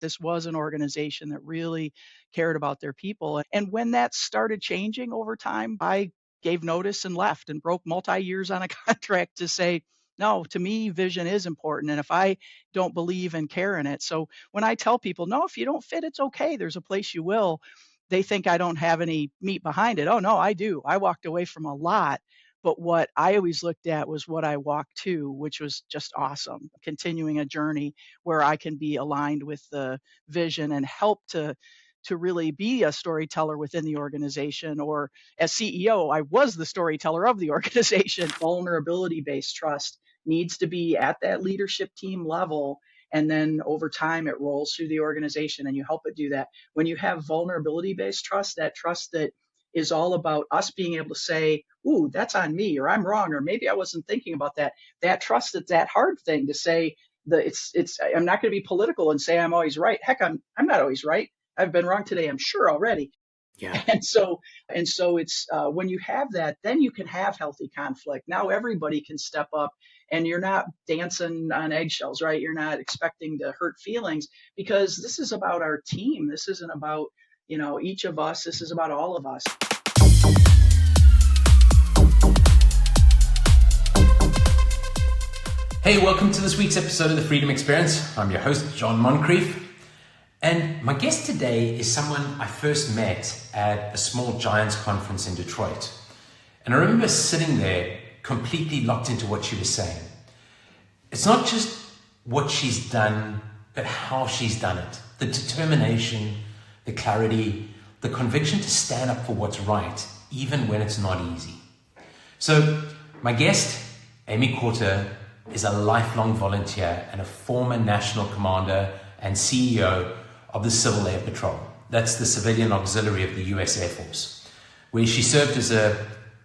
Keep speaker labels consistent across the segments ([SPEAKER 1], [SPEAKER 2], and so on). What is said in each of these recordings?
[SPEAKER 1] this was an organization that really cared about their people. And when that started changing over time, I gave notice and left and broke multi-years on a contract to say, no, to me, vision is important. And if I don't believe and care in it. So when I tell people, no, if you don't fit, it's okay. There's a place you will. They think I don't have any meat behind it. Oh, no, I do. I walked away from a lot. But what I always looked at was what I walked to, which was just awesome. Continuing a journey where I can be aligned with the vision and help to really be a storyteller within the organization. Or as CEO, I was the storyteller of the organization. Vulnerability-based trust needs to be at that leadership team level. And then over time, it rolls through the organization and you help it do that. When you have vulnerability-based trust, that trust that is all about us being able to say, ooh, that's on me, or I'm wrong, or maybe I wasn't thinking about that. That trust, that's that hard thing to say that I'm not going to be political and say I'm always right. Heck, I'm not always right. I've been wrong today, I'm sure already.
[SPEAKER 2] Yeah.
[SPEAKER 1] And so it's when you have that, then you can have healthy conflict. Now everybody can step up and you're not dancing on eggshells, right? You're not expecting to hurt feelings because this is about our team. This isn't about, each of us. This is about all of us.
[SPEAKER 2] Hey, welcome to this week's episode of The Freedom Experience. I'm your host, John Moncrief. And my guest today is someone I first met at a small Giants conference in Detroit. And I remember sitting there completely locked into what she was saying. It's not just what she's done, but how she's done it. The determination, the clarity, the conviction to stand up for what's right, even when it's not easy. So my guest, Amy Courter, is a lifelong volunteer and a former national commander and CEO of the Civil Air Patrol. That's the civilian auxiliary of the US Air Force, where she served as a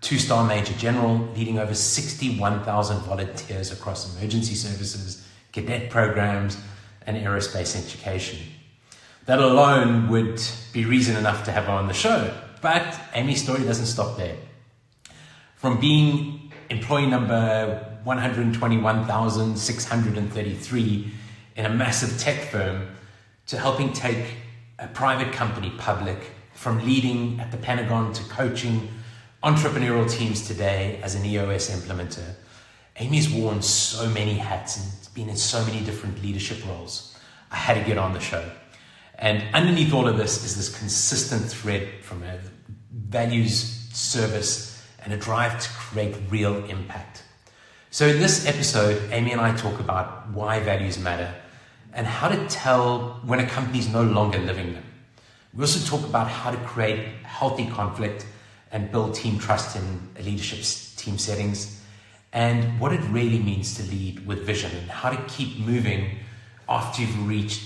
[SPEAKER 2] 2-star Major General, leading over 61,000 volunteers across emergency services, cadet programs, and aerospace education. That alone would be reason enough to have her on the show, but Amy's story doesn't stop there. From being employee number 121,633 in a massive tech firm to helping take a private company public, from leading at the Pentagon to coaching entrepreneurial teams today as an EOS implementer. Amy's worn so many hats and been in so many different leadership roles. I had to get on the show. And underneath all of this is this consistent thread from a values, service, and a drive to create real impact. So in this episode, Amy and I talk about why values matter and how to tell when a company's no longer living them. We also talk about how to create healthy conflict and build team trust in leadership team settings, and what it really means to lead with vision and how to keep moving after you've reached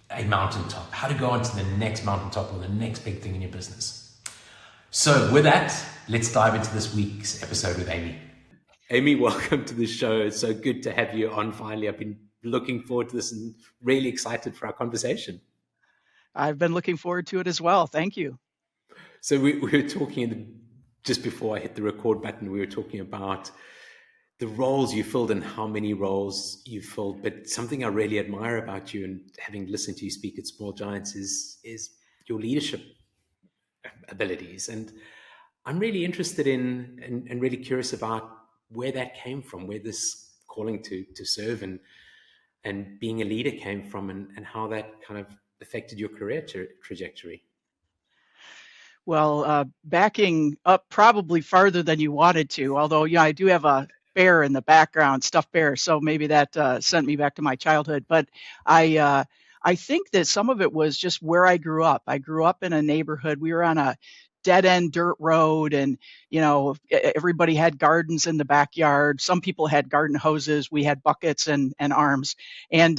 [SPEAKER 2] a mountaintop, how to go on to the next mountaintop or the next big thing in your business. So with that, let's dive into this week's episode with Amy. Amy, welcome to the show. It's so good to have you on finally. I've been looking forward to this and really excited for our conversation.
[SPEAKER 1] I've been looking forward to it as well. Thank you.
[SPEAKER 2] So we were talking just before I hit the record button, we were talking about the roles you filled and how many roles you filled. But something I really admire about you, and having listened to you speak at Small Giants, is your leadership abilities. And I'm really interested in and really curious about where that came from, where this calling to serve and being a leader came from, and how that kind of affected your career trajectory.
[SPEAKER 1] Well, backing up probably farther than you wanted to, although, I do have a bear in the background, stuffed bear, so maybe that sent me back to my childhood. But I think that some of it was just where I grew up. I grew up in a neighborhood. We were on a dead-end dirt road, and everybody had gardens in the backyard. Some people had garden hoses. We had buckets and arms, and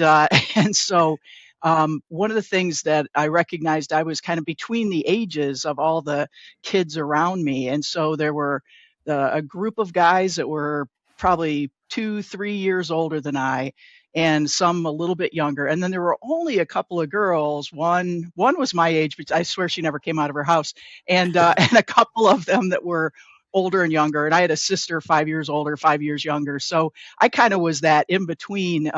[SPEAKER 1] so one of the things that I recognized, I was kind of between the ages of all the kids around me, and so there were a group of guys that were probably 2-3 years older than I, and some a little bit younger. And then there were only a couple of girls. One was my age, but I swear she never came out of her house. And a couple of them that were older and younger. And I had a sister 5 years older, 5 years younger. So I kind of was that in between,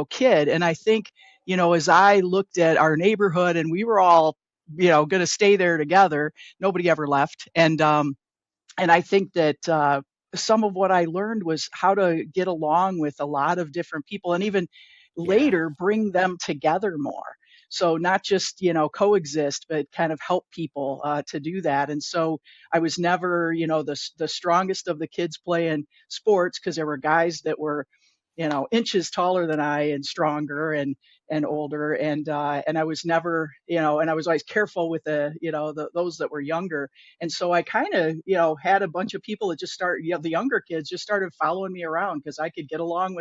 [SPEAKER 1] kid. And I think, as I looked at our neighborhood and we were all, going to stay there together, nobody ever left. And I think that some of what I learned was how to get along with a lot of different people and even
[SPEAKER 2] Yeah.
[SPEAKER 1] later bring them together more. So not just, coexist, but kind of help people to do that. And so I was never, the strongest of the kids playing sports because there were guys that were, inches taller than I and stronger and older. And I was never, and I was always careful with those that were younger. And so I kind of, had a bunch of people that just the younger kids just started following me around because I could get along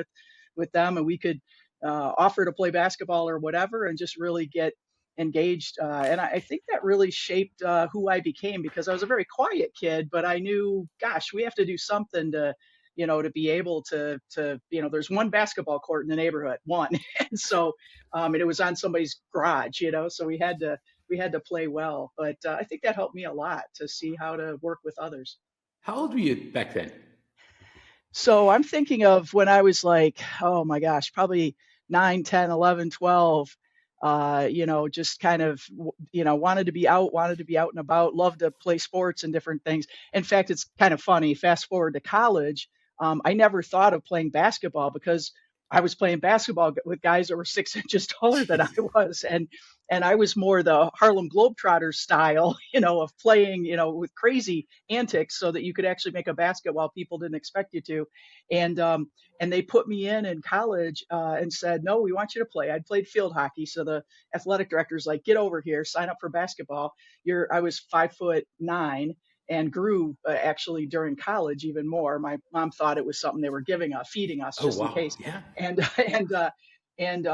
[SPEAKER 1] with them and we could offer to play basketball or whatever and just really get engaged. And I think that really shaped who I became because I was a very quiet kid, but I knew, gosh, we have to do something to be able there's one basketball court in the neighborhood, one. And so, and it was on somebody's garage, so we had to play well. But I think that helped me a lot to see how to work with others.
[SPEAKER 2] How old were you back then?
[SPEAKER 1] So I'm thinking of when I was like, oh my gosh, probably 9, 10, 11, 12. Just kind of, wanted to be out and about, loved to play sports and different things. In fact, it's kind of funny. Fast forward to college, I never thought of playing basketball because I was playing basketball with guys that were 6 inches taller than I was, and I was more the Harlem Globetrotters style, of playing, with crazy antics so that you could actually make a basket while people didn't expect you to. And they put me in college and said, no, we want you to play. I'd played field hockey. So the athletic director's like, get over here, sign up for basketball. I was 5'9" and grew actually during college even more. My mom thought it was something they were feeding us
[SPEAKER 2] Oh,
[SPEAKER 1] just in
[SPEAKER 2] wow.
[SPEAKER 1] case.
[SPEAKER 2] Yeah.
[SPEAKER 1] And, and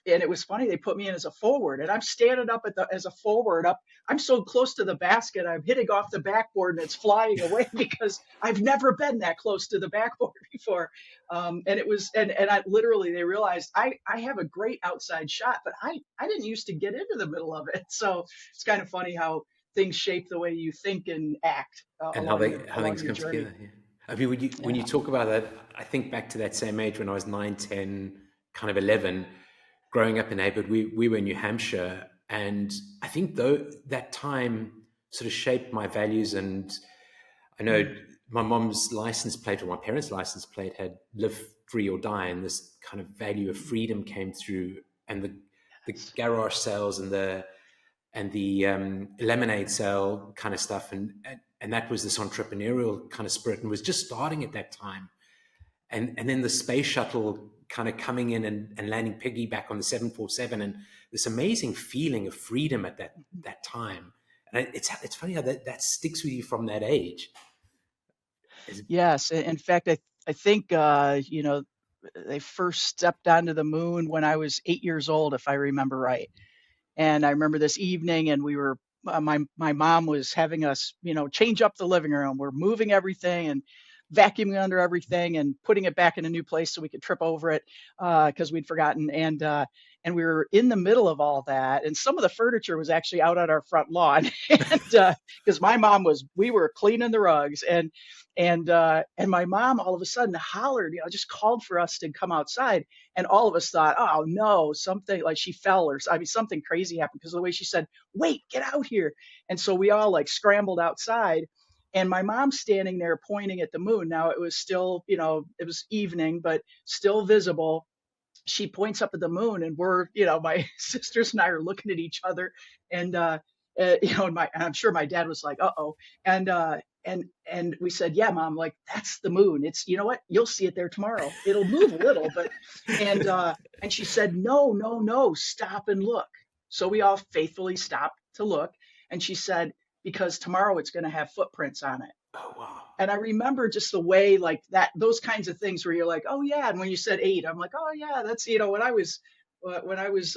[SPEAKER 1] it was funny. They put me in as a forward and I'm standing up as a forward up. I'm so close to the basket. I'm hitting off the backboard and it's flying away because I've never been that close to the backboard before. And it was, and I literally, they realized I have a great outside shot, but I didn't used to get into the middle of it. So it's kind of funny how things shape the way you think and act
[SPEAKER 2] And how
[SPEAKER 1] along
[SPEAKER 2] things
[SPEAKER 1] your
[SPEAKER 2] come
[SPEAKER 1] journey.
[SPEAKER 2] together. Yeah. I mean, when you
[SPEAKER 1] Yeah.
[SPEAKER 2] talk about that, I think back to that same age when I was 9, 10, kind of 11, growing up in neighborhood. We were in New Hampshire, and I think though that time sort of shaped my values. And I know
[SPEAKER 1] Mm.
[SPEAKER 2] my mom's license plate or my parents' license plate had "Live Free or Die," and this kind of value of freedom came through, and the
[SPEAKER 1] Yes.
[SPEAKER 2] garage sales and the lemonade sale kind of stuff, and that was this entrepreneurial kind of spirit, and was just starting at that time. And then the space shuttle kind of coming in and landing piggyback on the 747, and this amazing feeling of freedom at that time. And it's funny how that sticks with you from that age. Is
[SPEAKER 1] Yes. In fact, I think, they first stepped onto the moon when I was 8 years old, if I remember right. And I remember this evening, and we were my mom was having us, change up the living room. We're moving everything and vacuuming under everything and putting it back in a new place so we could trip over it because we'd forgotten. And we were in the middle of all that, and some of the furniture was actually out on our front lawn, and because we were cleaning the rugs, and my mom all of a sudden hollered, just called for us to come outside. And all of us thought, oh no, something like she fell or I mean, something crazy happened because of the way she said, wait, get out here. And so we all like scrambled outside. And my mom's standing there pointing at the moon. Now it was still, it was evening, but still visible. She points up at the moon, and my sisters and I are looking at each other. And, and I'm sure my dad was like, uh-oh. And, and we said, yeah, mom, like that's the moon. It's, you know what? You'll see it there tomorrow. It'll move a little, but, and she said, no, no, no, stop and look. So we all faithfully stopped to look. And she said, because tomorrow it's going to have footprints on it.
[SPEAKER 2] Oh, wow.
[SPEAKER 1] And I remember just the way like that, those kinds of things where you're like, oh yeah. And when you said 8, I'm like, oh yeah, that's, when I was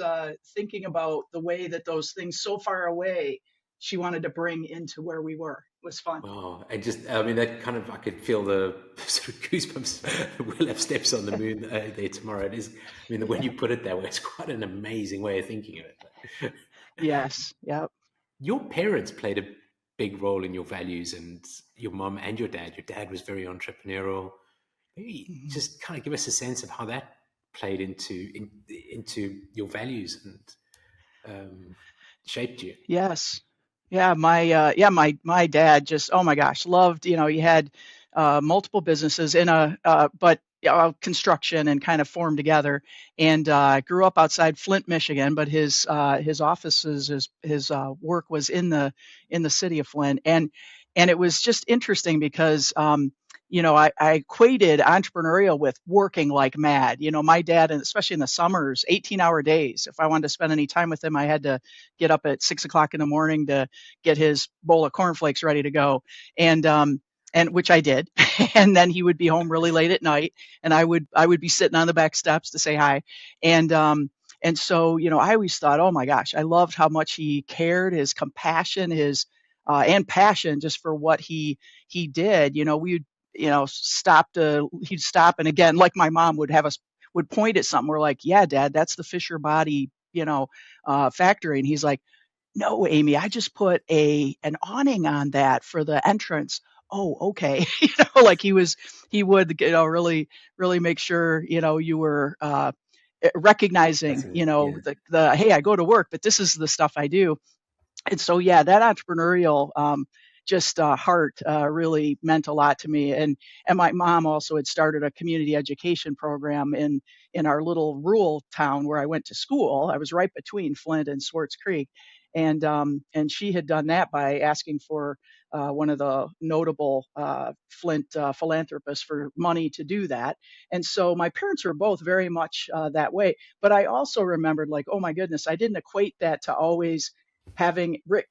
[SPEAKER 1] thinking about the way that those things so far away, she wanted to bring into where we were. It was fun.
[SPEAKER 2] Wow. I mean, that kind of, I could feel the sort of goosebumps. We'll have steps on the moon there tomorrow. It is, I mean, when
[SPEAKER 1] Yeah.
[SPEAKER 2] you put it that way, it's quite an amazing way of thinking of it.
[SPEAKER 1] Yes. Yep.
[SPEAKER 2] Your parents played a big role in your values, and your mom and your dad. Your dad was very entrepreneurial. Maybe
[SPEAKER 1] Mhm.
[SPEAKER 2] just kind of give us a sense of how that played into your values and shaped you.
[SPEAKER 1] Yes. Yeah, my dad just, oh my gosh, loved, he had multiple businesses in but construction and kind of formed together, and grew up outside Flint, Michigan, but his offices, his work was in the city of Flint, and it was just interesting because I equated entrepreneurial with working like mad. My dad, and especially in the summers, 18-hour days. If I wanted to spend any time with him, I had to get up at 6 o'clock in the morning to get his bowl of cornflakes ready to go. And which I did. And then he would be home really late at night, and I would be sitting on the back steps to say hi. And so, I always thought, oh my gosh, I loved how much he cared, his compassion, his and passion just for what he did. He'd stop, and again, like my mom would point at something. We're like, yeah, Dad, that's the Fisher Body, factory. And he's like, no, Amy, I just put an awning on that for the entrance. Oh, okay. Like he would, really, really make sure, you were
[SPEAKER 2] That's
[SPEAKER 1] recognizing,
[SPEAKER 2] yeah.
[SPEAKER 1] the hey, I go to work, but this is the stuff I do. And so, yeah, that entrepreneurial just heart really meant a lot to me. And my mom also had started a community education program in our little rural town where I went to school. I was right between Flint and Swartz Creek, and she had done that by asking for one of the notable Flint philanthropists for money to do that. And so my parents were both very much that way. But I also remembered, like, oh my goodness, I didn't equate that to always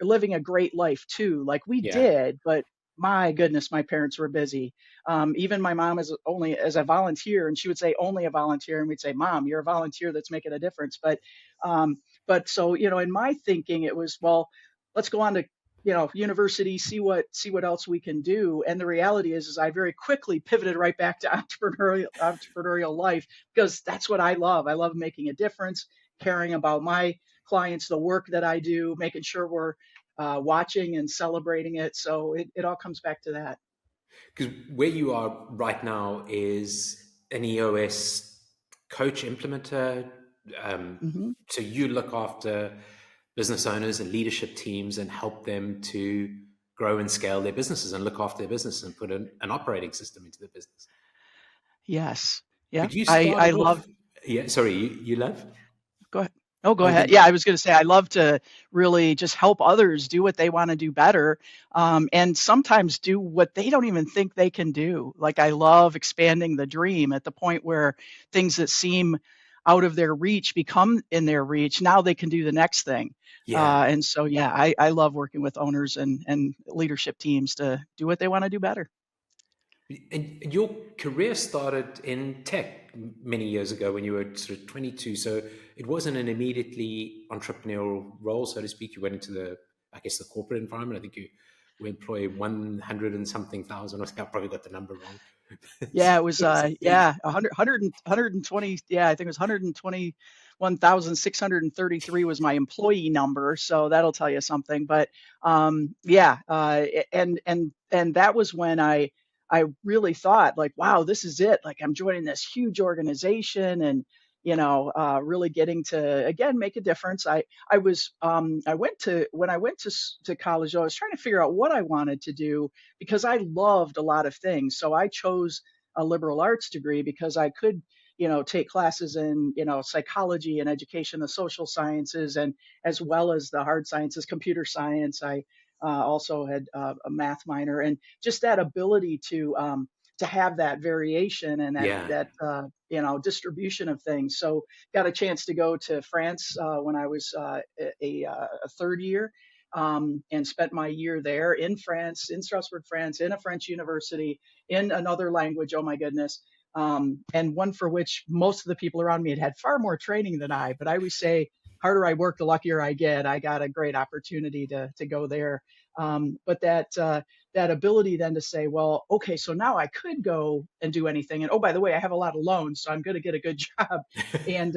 [SPEAKER 1] living a great life too. Like we
[SPEAKER 2] Yeah.
[SPEAKER 1] did, but my goodness, my parents were busy. Even my mom is only as a volunteer, and she would say only a volunteer, and we'd say, Mom, you're a volunteer that's making a difference. Um, but so in my thinking, it was, well, let's go on to university, see what else we can do. And the reality is I very quickly pivoted right back to entrepreneurial life, because that's what I love. I love making a difference, caring about my clients, the work that I do, making sure we're watching and celebrating it. So it all comes back to that.
[SPEAKER 2] Because where you are right now is an EOS coach implementer.
[SPEAKER 1] Hmm.
[SPEAKER 2] So you look after business owners and leadership teams and help them to grow and scale their businesses and look after their business and put an operating system into their business.
[SPEAKER 1] Yes. Yeah.
[SPEAKER 2] But you
[SPEAKER 1] I
[SPEAKER 2] started
[SPEAKER 1] love.
[SPEAKER 2] off, yeah, sorry, you love?
[SPEAKER 1] Go ahead. Oh, go
[SPEAKER 2] Oh,
[SPEAKER 1] ahead. Yeah, I was going to say I love to really just help others do what they want to do better, and sometimes do what they don't even think they can do. Like I love expanding the dream at the point where things that seem out of their reach become in their reach. Now they can do the next thing.
[SPEAKER 2] yeah.
[SPEAKER 1] And so, yeah, I love working with owners and leadership teams to do what they want to do better.
[SPEAKER 2] And your career started in tech many years ago when you were sort of 22. So it wasn't an immediately entrepreneurial role, so to speak. You went into I guess, the corporate environment. I think you employ 100 and something thousand. I think I probably got the number wrong.
[SPEAKER 1] Yeah, it was,
[SPEAKER 2] It's big.
[SPEAKER 1] yeah, 120, yeah, I think it was 121,633 was my employee number, so that'll tell you something. But yeah, and that was when I really thought, like, wow, this is it. Like I'm joining this huge organization, and really getting to again make a difference. I went to when I went to college, I was trying to figure out what I wanted to do, because I loved a lot of things. So I chose a liberal arts degree because I could, take classes in, psychology and education, the social sciences, and as well as the hard sciences, computer science. I also had a math minor, and just that ability to have that variation and that
[SPEAKER 2] Yeah.
[SPEAKER 1] that distribution of things. So got a chance to go to France when I was a third year, and spent my year there in France, in Strasbourg, France, in a French university, in another language. Oh my goodness. And one for which most of the people around me had far more training than I. But I always say, harder I work, the luckier I get. I got a great opportunity to go there. But that ability then to say, well, okay, so now I could go and do anything. And oh, by the way, I have a lot of loans, so I'm going to get a good job. And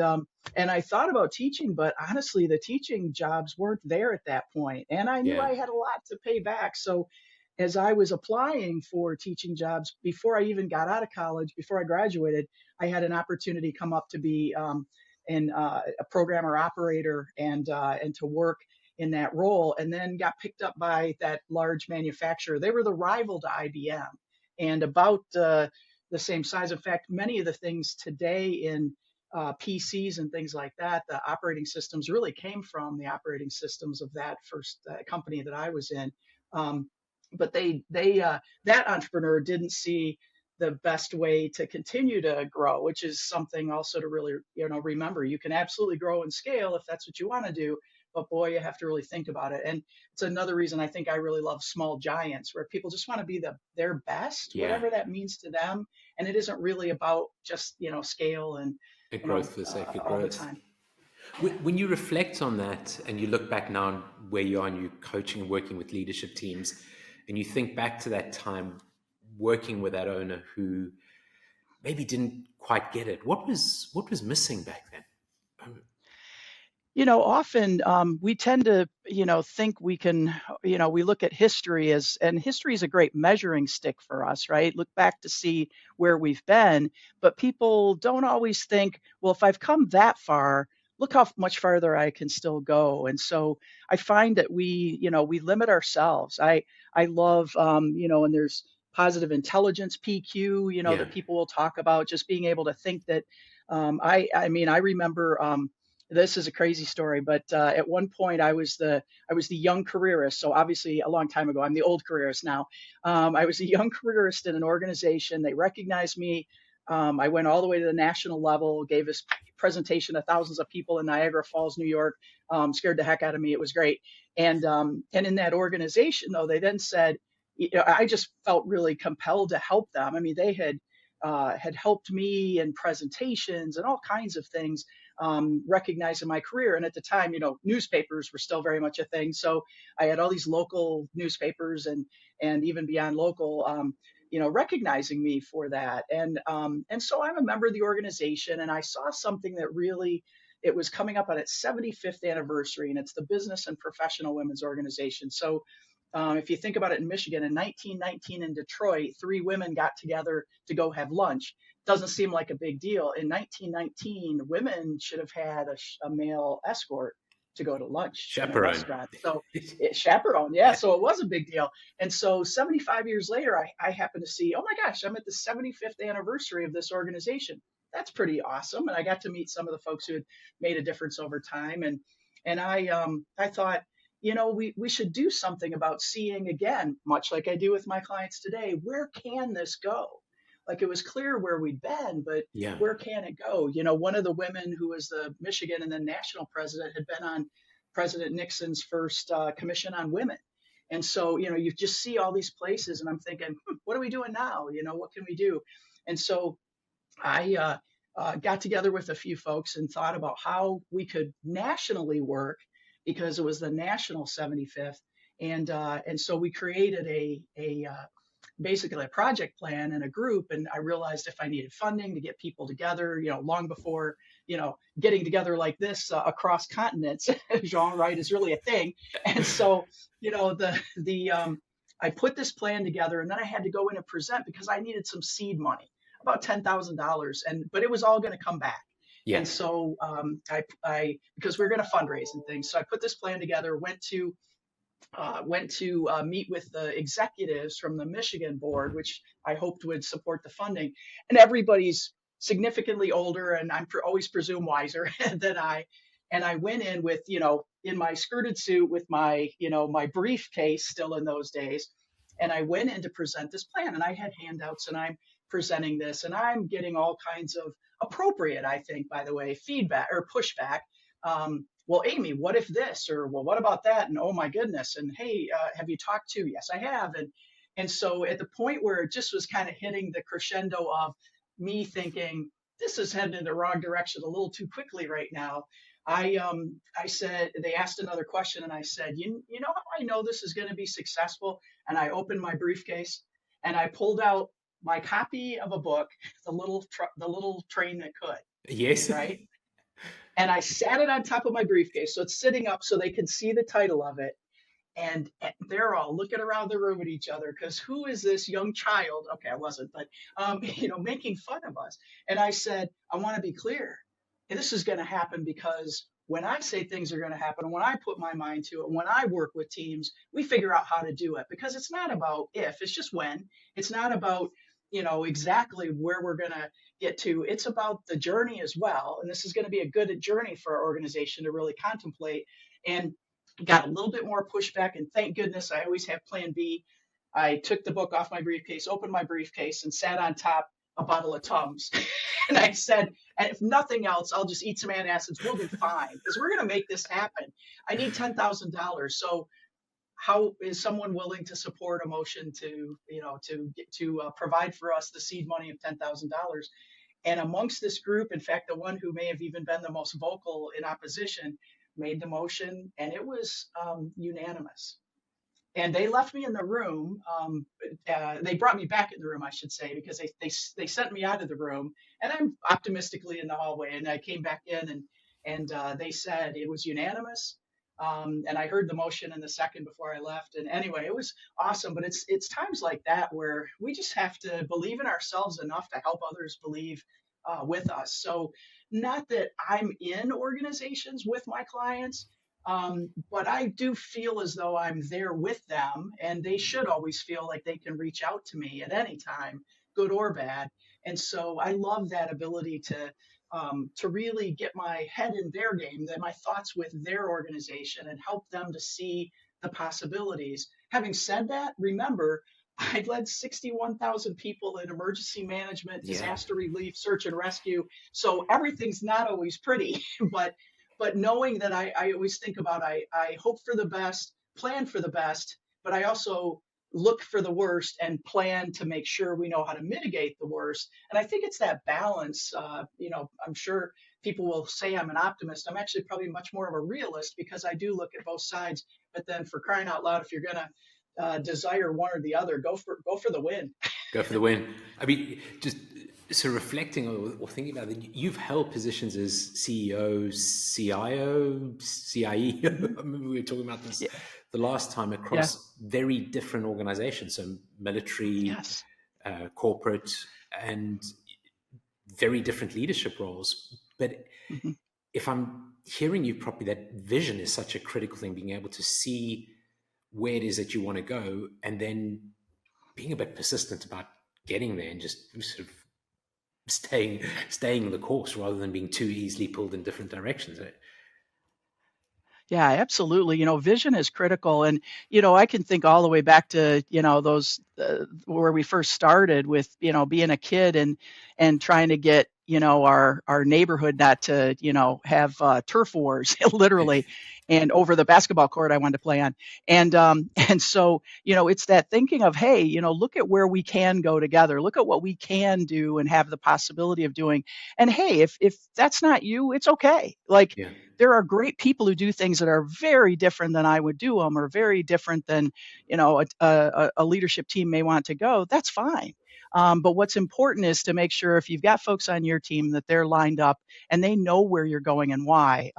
[SPEAKER 1] and I thought about teaching, but honestly, the teaching jobs weren't there at that point. And I knew
[SPEAKER 2] Yeah.
[SPEAKER 1] I had a lot to pay back. So as I was applying for teaching jobs, before I even got out of college, before I graduated, I had an opportunity come up to be a programmer operator and to work in that role, and then got picked up by that large manufacturer. They were the rival to IBM and about the same size. In fact, many of the things today in PCs and things like that, the operating systems really came from the operating systems of that first company that I was in. Um, but that entrepreneur didn't see the best way to continue to grow, which is something also to really remember. You can absolutely grow and scale if that's what you want to do, but boy, you have to really think about it. And it's another reason I think I really love Small Giants, where people just want to be their best,
[SPEAKER 2] Yeah.
[SPEAKER 1] whatever that means to them, and it isn't really about just scale and
[SPEAKER 2] A growth for the sake of
[SPEAKER 1] all the
[SPEAKER 2] growth.
[SPEAKER 1] time. Yeah.
[SPEAKER 2] When you reflect on that and you look back now on where you are and you're coaching and working with leadership teams, and you think back to that time working with that owner who maybe didn't quite get it, what was missing back then?
[SPEAKER 1] Often we tend to, think we can, we look at history and history is a great measuring stick for us, right? Look back to see where we've been, but people don't always think, well, if I've come that far, look how much farther I can still go. And so I find that we limit ourselves. I love, and there's positive intelligence, PQ,
[SPEAKER 2] Yeah.
[SPEAKER 1] that people will talk about just being able to think that, I mean, I remember, this is a crazy story, but at one point I was the young careerist. So obviously a long time ago, I'm the old careerist now. I was a young careerist in an organization. They recognized me. I went all the way to the national level, gave this presentation to thousands of people in Niagara Falls, New York. Scared the heck out of me. It was great. And in that organization, though, they then said, I just felt really compelled to help them. I mean, they had helped me in presentations and all kinds of things, recognized in my career. And at the time, newspapers were still very much a thing. So I had all these local newspapers and even beyond local, recognizing me for that. And so I'm a member of the organization, and I saw something that really. It was coming up on its 75th anniversary, and it's the Business and Professional Women's Organization. So if you think about it, in Michigan in 1919 in Detroit, three women got together to go have lunch. Doesn't seem like a big deal. In 1919, women should have had a male escort to go to lunch in a
[SPEAKER 2] Chaperone.
[SPEAKER 1] restaurant. So chaperone, yeah. So it was a big deal. And so 75 years later, I happen to see, oh my gosh, I'm at the 75th anniversary of this organization. That's pretty awesome. And I got to meet some of the folks who had made a difference over time. And I thought, we should do something about seeing again, much like I do with my clients today, where can this go? Like it was clear where we'd been, but
[SPEAKER 2] Yeah.
[SPEAKER 1] where can it go? One of the women who was the Michigan and then national president had been on President Nixon's first commission on women. And so, you just see all these places and I'm thinking, what are we doing now? What can we do? And so I got together with a few folks and thought about how we could nationally work because it was the national 75th. And so we created basically a project plan and a group. And I realized if I needed funding to get people together, long before, getting together like this across continents, Jean, right, is really a thing. And so, I put this plan together and then I had to go in and present because I needed some seed money, about $10,000, but it was all going to come back.
[SPEAKER 2] Yeah.
[SPEAKER 1] And so I because we are going to fundraise and things. So I put this plan together, went to meet with the executives from the Michigan board, which I hoped would support the funding. And everybody's significantly older, and I'm always presume wiser than I. And I went in with, in my skirted suit with my, my briefcase still in those days. And I went in to present this plan, and I had handouts, and I'm presenting this, and I'm getting all kinds of appropriate, I think, by the way, feedback or pushback. Well, Amy, what if this? Or, well, what about that? And oh my goodness. And hey, have you talked to? Yes, I have. And so at the point where it just was kind of hitting the crescendo of me thinking, this is heading in the wrong direction a little too quickly right now. I said, they asked another question and I said, you know how I know this is going to be successful? And I opened my briefcase and I pulled out my copy of a book, the little train that could,
[SPEAKER 2] Yes.
[SPEAKER 1] right? And I sat it on top of my briefcase. So it's sitting up so they can see the title of it. and they're all looking around the room at each other because who is this young child? Okay, I wasn't, but making fun of us. And I said, I want to be clear. This is going to happen because when I say things are going to happen, when I put my mind to it, when I work with teams, we figure out how to do it because it's not about if, it's just when. It's not about exactly where we're going to get to. It's about the journey as well. And this is going to be a good journey for our organization to really contemplate. And got a little bit more pushback, and thank goodness I always have plan B. I took the book off my briefcase, opened my briefcase, and sat on top a bottle of Tums. And I said, and if nothing else, I'll just eat some antacids. We'll be fine because we're going to make this happen. I need $10,000. So how is someone willing to support a motion to, provide for us the seed money of $10,000? And amongst this group, in fact, the one who may have even been the most vocal in opposition made the motion, and it was unanimous. And they left me in the room. They brought me back in the room, I should say, because they sent me out of the room. And I'm optimistically in the hallway, and I came back in, and they said it was unanimous. And I heard the motion in the second before I left. And anyway, it was awesome. But it's times like that where we just have to believe in ourselves enough to help others believe with us. So not that I'm in organizations with my clients, but I do feel as though I'm there with them, and they should always feel like they can reach out to me at any time, good or bad. And so I love that ability to really get my head in their game, that my thoughts with their organization, and help them to see the possibilities. Having said that, remember, I led 61,000 people in emergency management, disaster relief, search and rescue. So everything's not always pretty, but knowing that I always think about, I hope for the best, plan for the best, but I also look for the worst and plan to make sure we know how to mitigate the worst. And I think it's that balance. I'm sure people will say I'm an optimist. I'm actually probably much more of a realist because I do look at both sides. But then, for crying out loud, if you're going to desire one or the other, go for the win.
[SPEAKER 2] Go for the win. I mean, just so reflecting or thinking about it, you've held positions as CEO, CIO, CIE. I remember we were talking about this the last time across very different organizations, so military, corporate, and very different leadership roles. But if I'm hearing you properly, that vision is such a critical thing, being able to see where it is that you want to go, and then being a bit persistent about getting there and just sort of staying the course rather than being too easily pulled in different directions.
[SPEAKER 1] Yeah, absolutely. Vision is critical. And, I can think all the way back to, those where we first started with, being a kid and trying to get, our neighborhood not to, have turf wars, literally, and over the basketball court I wanted to play on. And so, it's that thinking of, hey, look at where we can go together. Look at what we can do and have the possibility of doing. And hey, if that's not you, it's okay. Like, there are great people who do things that are very different than I would do them, or very different than, a leadership team may want to go. That's fine. But what's important is to make sure if you've got folks on your team that they're lined up and they know where you're going and why.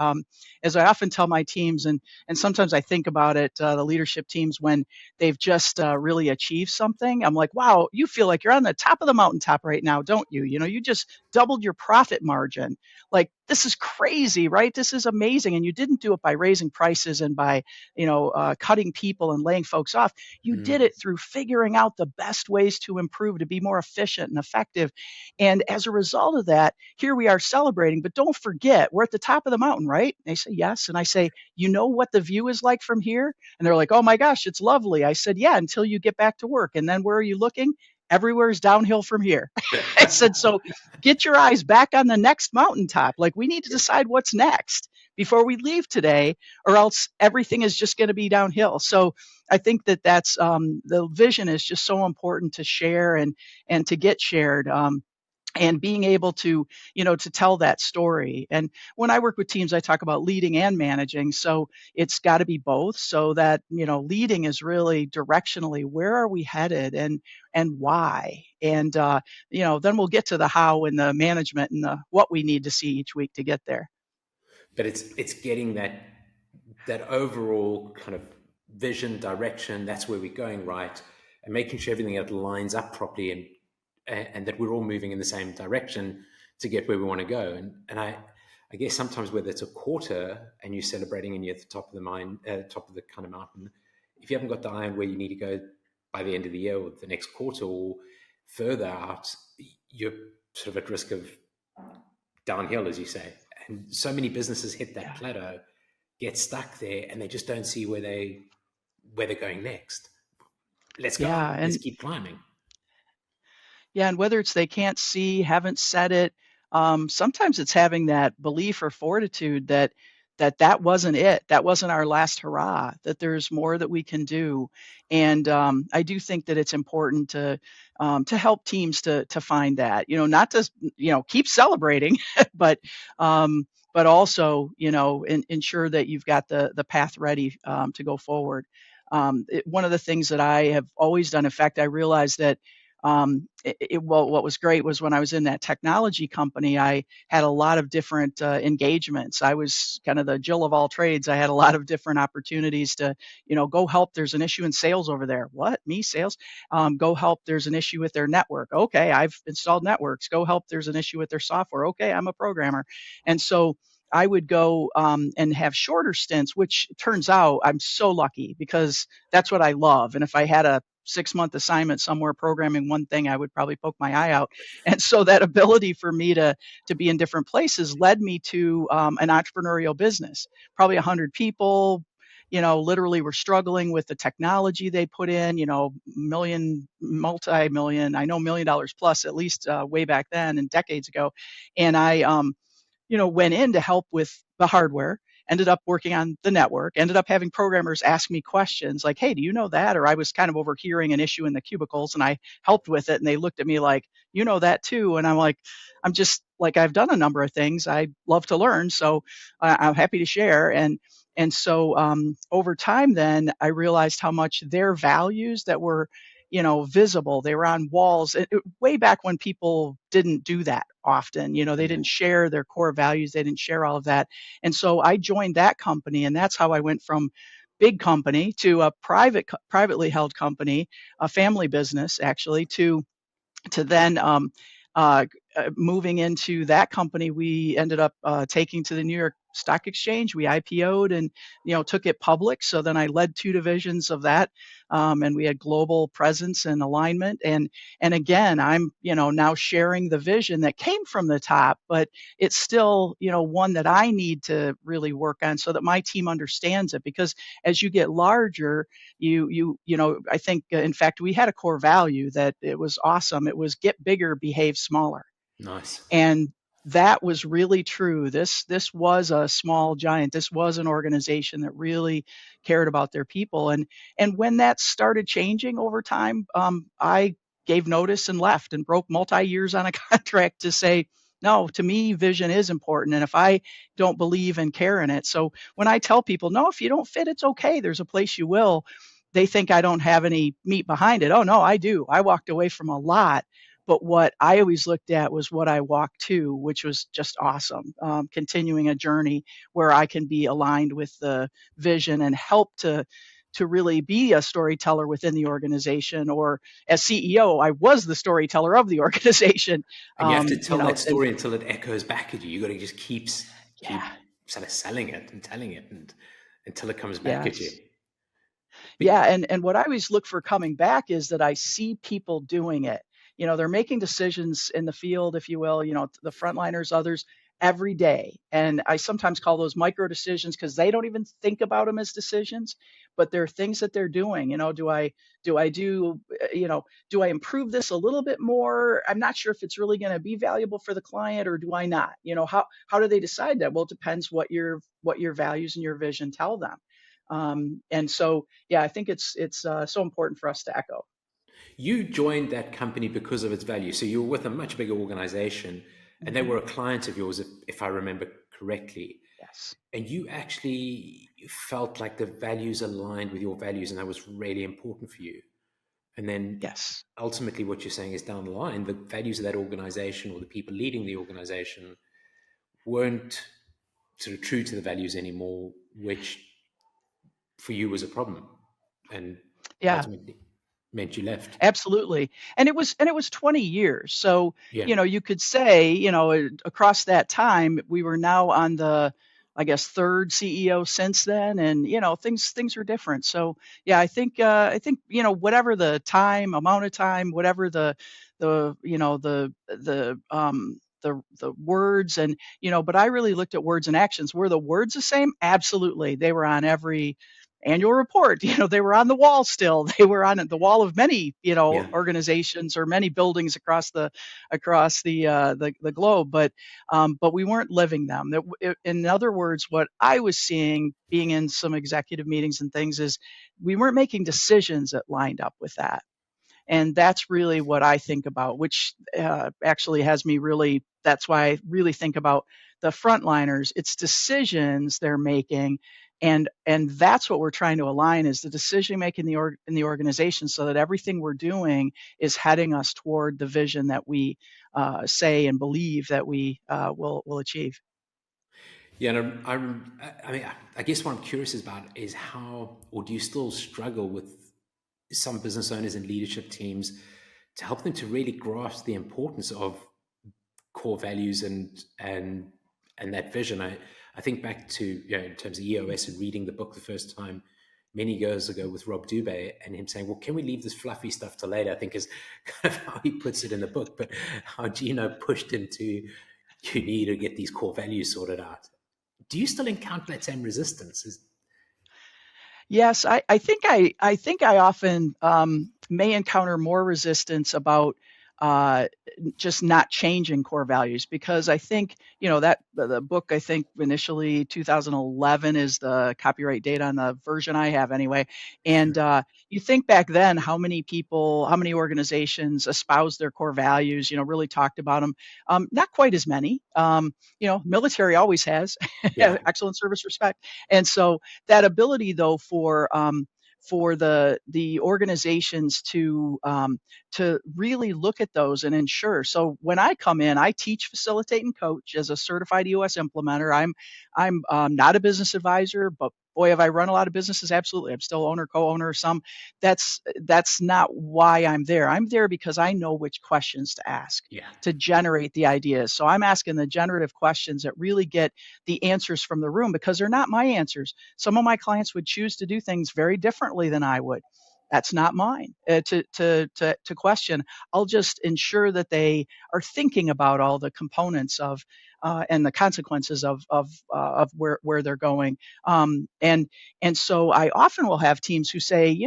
[SPEAKER 1] As I often tell my teams, and sometimes I think about it, the leadership teams, when they've just really achieved something, I'm like, wow, you feel like you're on the top of the mountaintop right now, don't you? You just doubled your profit margin. Like, this is crazy, right? This is amazing. And you didn't do it by raising prices and by, cutting people and laying folks off. You did it through figuring out the best ways to improve, to be more efficient and effective. And as a result of that, here we are celebrating. But don't forget, we're at the top of the mountain, right? They say, yes. And I say, you know what the view is like from here? And they're like, oh my gosh, it's lovely. I said, yeah, until you get back to work. And then where are you looking? Everywhere is downhill from here. I said, so get your eyes back on the next mountaintop. Like, we need to decide what's next before we leave today, or else everything is just going to be downhill. So I think that's the vision is just so important to share and to get shared. And being able to, to tell that story. And when I work with teams, I talk about leading and managing. So it's got to be both, so that, leading is really directionally, where are we headed and why? And, then we'll get to the how and the management and the what we need to see each week to get there.
[SPEAKER 2] But it's getting that overall kind of vision, direction, that's where we're going, right? And making sure everything lines up properly, and that we're all moving in the same direction to get where we want to go. And I guess sometimes whether it's a quarter and you're celebrating and you're at the top of top of the kind of mountain, if you haven't got the eye on where you need to go by the end of the year or the next quarter or further out, you're sort of at risk of downhill, as you say. And so many businesses hit that
[SPEAKER 1] Yeah.
[SPEAKER 2] plateau, get stuck there, and they just don't see where they're going next. Let's go.
[SPEAKER 1] Yeah.
[SPEAKER 2] Let's keep climbing.
[SPEAKER 1] Yeah, and whether it's they can't see, haven't said it, sometimes it's having that belief or fortitude that that wasn't it. That wasn't our last hurrah. That there's more that we can do, and I do think that it's important to help teams to find that. Not to keep celebrating, but but also ensure that you've got the path ready to go forward. One of the things that I have always done, in fact, I realized that well, what was great was when I was in that technology company, I had a lot of different engagements. I was kind of the Jill of all trades. I had a lot of different opportunities to, go help. There's an issue in sales over there. What? Me, sales? Go help. There's an issue with their network. Okay, I've installed networks. Go help. There's an issue with their software. Okay, I'm a programmer. And so I would go and have shorter stints, which turns out I'm so lucky because that's what I love. And if I had a 6-month assignment somewhere programming one thing, I would probably poke my eye out. And so that ability for me to be in different places led me to an entrepreneurial business. Probably 100 people, literally were struggling with the technology they put in, million, multi-million, I know $1 million plus at least way back then and decades ago. And I went in to help with the hardware, ended up working on the network, ended up having programmers ask me questions like, hey, do you know that? Or I was kind of overhearing an issue in the cubicles and I helped with it. And they looked at me like, you know that too. And I'm like, I'm just like, I've done a number of things. I love to learn. So I'm happy to share. And so over time, then I realized how much their values that were visible. They were on walls way back when people didn't do that often. They didn't share their core values. They didn't share all of that. And so I joined that company, and that's how I went from big company to a privately held company, a family business actually, to then uh, moving into that company. We ended up taking to the New York Stock Exchange. We IPO'd and took it public. So then I led 2 divisions of that, and we had global presence and alignment. And again, I'm now sharing the vision that came from the top, but it's still one that I need to really work on so that my team understands it. Because as you get larger, I think in fact we had a core value that it was awesome. It was get bigger, behave smaller.
[SPEAKER 2] Nice.
[SPEAKER 1] And that was really true. This was a small giant. This was an organization that really cared about their people. And when that started changing over time, I gave notice and left and broke multi-years on a contract to say, no, to me, vision is important. And if I don't believe and care in it. So when I tell people, no, if you don't fit, it's okay. There's a place you will. They think I don't have any meat behind it. Oh, no, I do. I walked away from a lot. But what I always looked at was what I walked to, which was just awesome. Continuing a journey where I can be aligned with the vision and help to really be a storyteller within the organization. Or as CEO, I was the storyteller of the organization.
[SPEAKER 2] And you have to tell that
[SPEAKER 1] And
[SPEAKER 2] story until it echoes back at you. You got to just keep
[SPEAKER 1] yeah,
[SPEAKER 2] sort of selling it and telling it, and until it comes back at you.
[SPEAKER 1] yes. Yeah, and what I always look for coming back is that I see people doing it. They're making decisions in the field, if you will, the frontliners, others, every day. And I sometimes call those micro decisions because they don't even think about them as decisions, but they're things that they're doing. Do I improve this a little bit more? I'm not sure if it's really going to be valuable for the client, or do I not? How do they decide that? Well, it depends what your values and your vision tell them. And so, yeah, I think it's so important for us to echo.
[SPEAKER 2] You joined that company because of its value. So you were with a much bigger organization, and they
[SPEAKER 1] Mhm.
[SPEAKER 2] were a client of yours, if I remember correctly.
[SPEAKER 1] Yes.
[SPEAKER 2] And you actually felt like the values aligned with your values, and that was really important for you. And then
[SPEAKER 1] Yes.
[SPEAKER 2] ultimately, what you're saying is down the line, the values of that organization or the people leading the organization weren't sort of true to the values anymore, which for you was a problem. and
[SPEAKER 1] Yeah.
[SPEAKER 2] ultimately meant you left.
[SPEAKER 1] Absolutely. And it was 20 years. So,
[SPEAKER 2] Yeah,
[SPEAKER 1] you could say, across that time, we were now on the, I guess, third CEO since then, and things are different. So, yeah, I think whatever the amount of time, whatever the words, and but I really looked at words and actions. Were the words the same? Absolutely. They were on every annual report. They were on the wall still. They were on the wall of many,
[SPEAKER 2] yeah,
[SPEAKER 1] organizations or many buildings across the globe, but we weren't living them. In other words, what I was seeing, being in some executive meetings and things, is we weren't making decisions that lined up with that. And that's really what I think about, which actually has me really, that's why I really think about the frontliners. It's decisions they're making. And that's what we're trying to align, is the decision making in the organization, so that everything we're doing is heading us toward the vision that we say and believe that we will achieve.
[SPEAKER 2] yeah. And I mean, I guess what I'm curious about is how, or do you still struggle with some business owners and leadership teams to help them to really grasp the importance of core values and that vision. I think back to, in terms of EOS and reading the book the first time many years ago with Rob Dubé, and him saying, well, can we leave this fluffy stuff to later? I think is kind of how he puts it in the book, but how Gino pushed him to, you need to get these core values sorted out. Do you still encounter that same resistance?
[SPEAKER 1] Yes, I think I often may encounter more resistance about uh, just not changing core values, because I think that the book, I think initially 2011 is the copyright date on the version I have anyway. And you think back then, how many people, how many organizations espoused their core values, really talked about them. Not quite as many. Military always has
[SPEAKER 2] Yeah,
[SPEAKER 1] excellent service, respect, and so that ability, though, for the organizations to really look at those and ensure. So when I come in, I teach, facilitate, and coach as a certified EOS implementer. I'm not a business advisor, but boy, have I run a lot of businesses. Absolutely, I'm still owner, co-owner. Some that's not why I'm there. I'm there because I know which questions to ask
[SPEAKER 2] yeah,
[SPEAKER 1] to generate the ideas. So I'm asking the generative questions that really get the answers from the room, because they're not my answers. Some of my clients would choose to do things very differently than I would. That's not mine to question. I'll just ensure that they are thinking about all the components of and the consequences of where they're going. And so I often will have teams who say,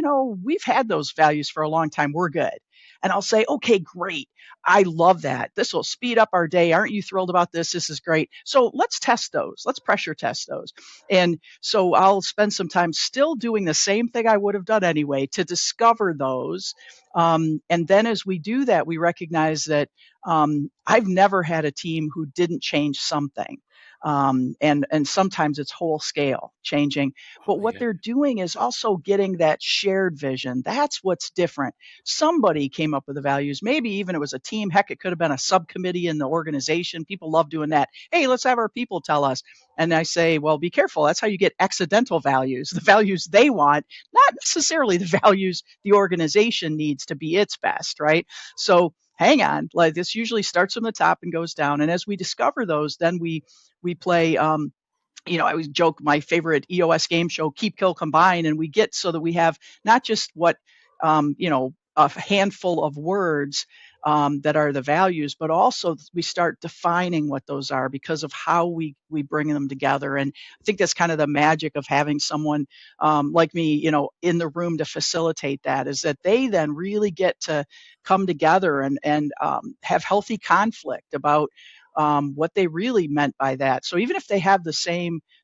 [SPEAKER 1] we've had those values for a long time. We're good. And I'll say, okay, great. I love that. This will speed up our day. Aren't you thrilled about this? This is great. So let's test those. Let's pressure test those. And so I'll spend some time still doing the same thing I would have done anyway to discover those. And then as we do that, we recognize that I've never had a team who didn't change something. And sometimes it's whole scale changing. But what
[SPEAKER 2] yeah,
[SPEAKER 1] they're doing is also getting that shared vision. That's what's different. Somebody came up with the values. Maybe even it was a team. Heck, it could have been a subcommittee in the organization. People love doing that. Hey, let's have our people tell us. And I say, well, be careful. That's how you get accidental values, the values they want, not necessarily the values the organization needs to be its best, right? So hang on, like this usually starts from the top and goes down. And as we discover those, then we play I always joke my favorite EOS game show, Keep Kill Combine, and we get so that we have not just what a handful of words that are the values, but also we start defining what those are because of how we bring them together. And I think that's kind of the magic of having someone like me, in the room to facilitate that, is that they then really get to come together and have healthy conflict about what they really meant by that. So even if they have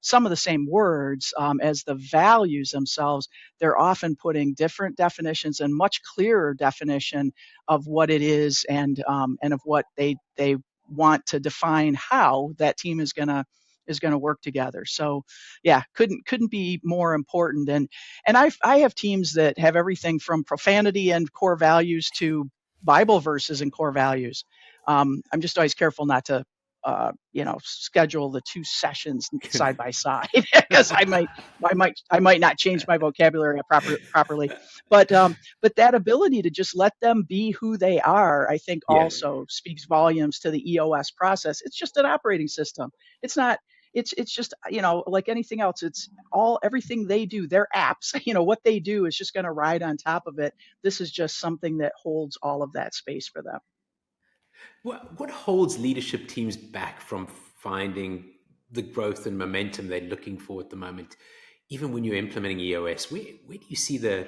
[SPEAKER 1] some of the same words as the values themselves, they're often putting different definitions and much clearer definition of what it is, and of what they want to define how that team is going to work together. So yeah, couldn't be more important. And I have teams that have everything from profanity and core values to Bible verses and core values. I'm just always careful not to schedule the two sessions side by side because I might not change my vocabulary properly, but that ability to just let them be who they are, I think,
[SPEAKER 2] Yeah.
[SPEAKER 1] also speaks volumes to the EOS process. It's just an operating system. It's not. It's just like anything else. It's all everything they do. Their apps, what they do is just going to ride on top of it. This is just something that holds all of that space for them.
[SPEAKER 2] What holds leadership teams back from finding the growth and momentum they're looking for at the moment? Even when you're implementing EOS, where do you see the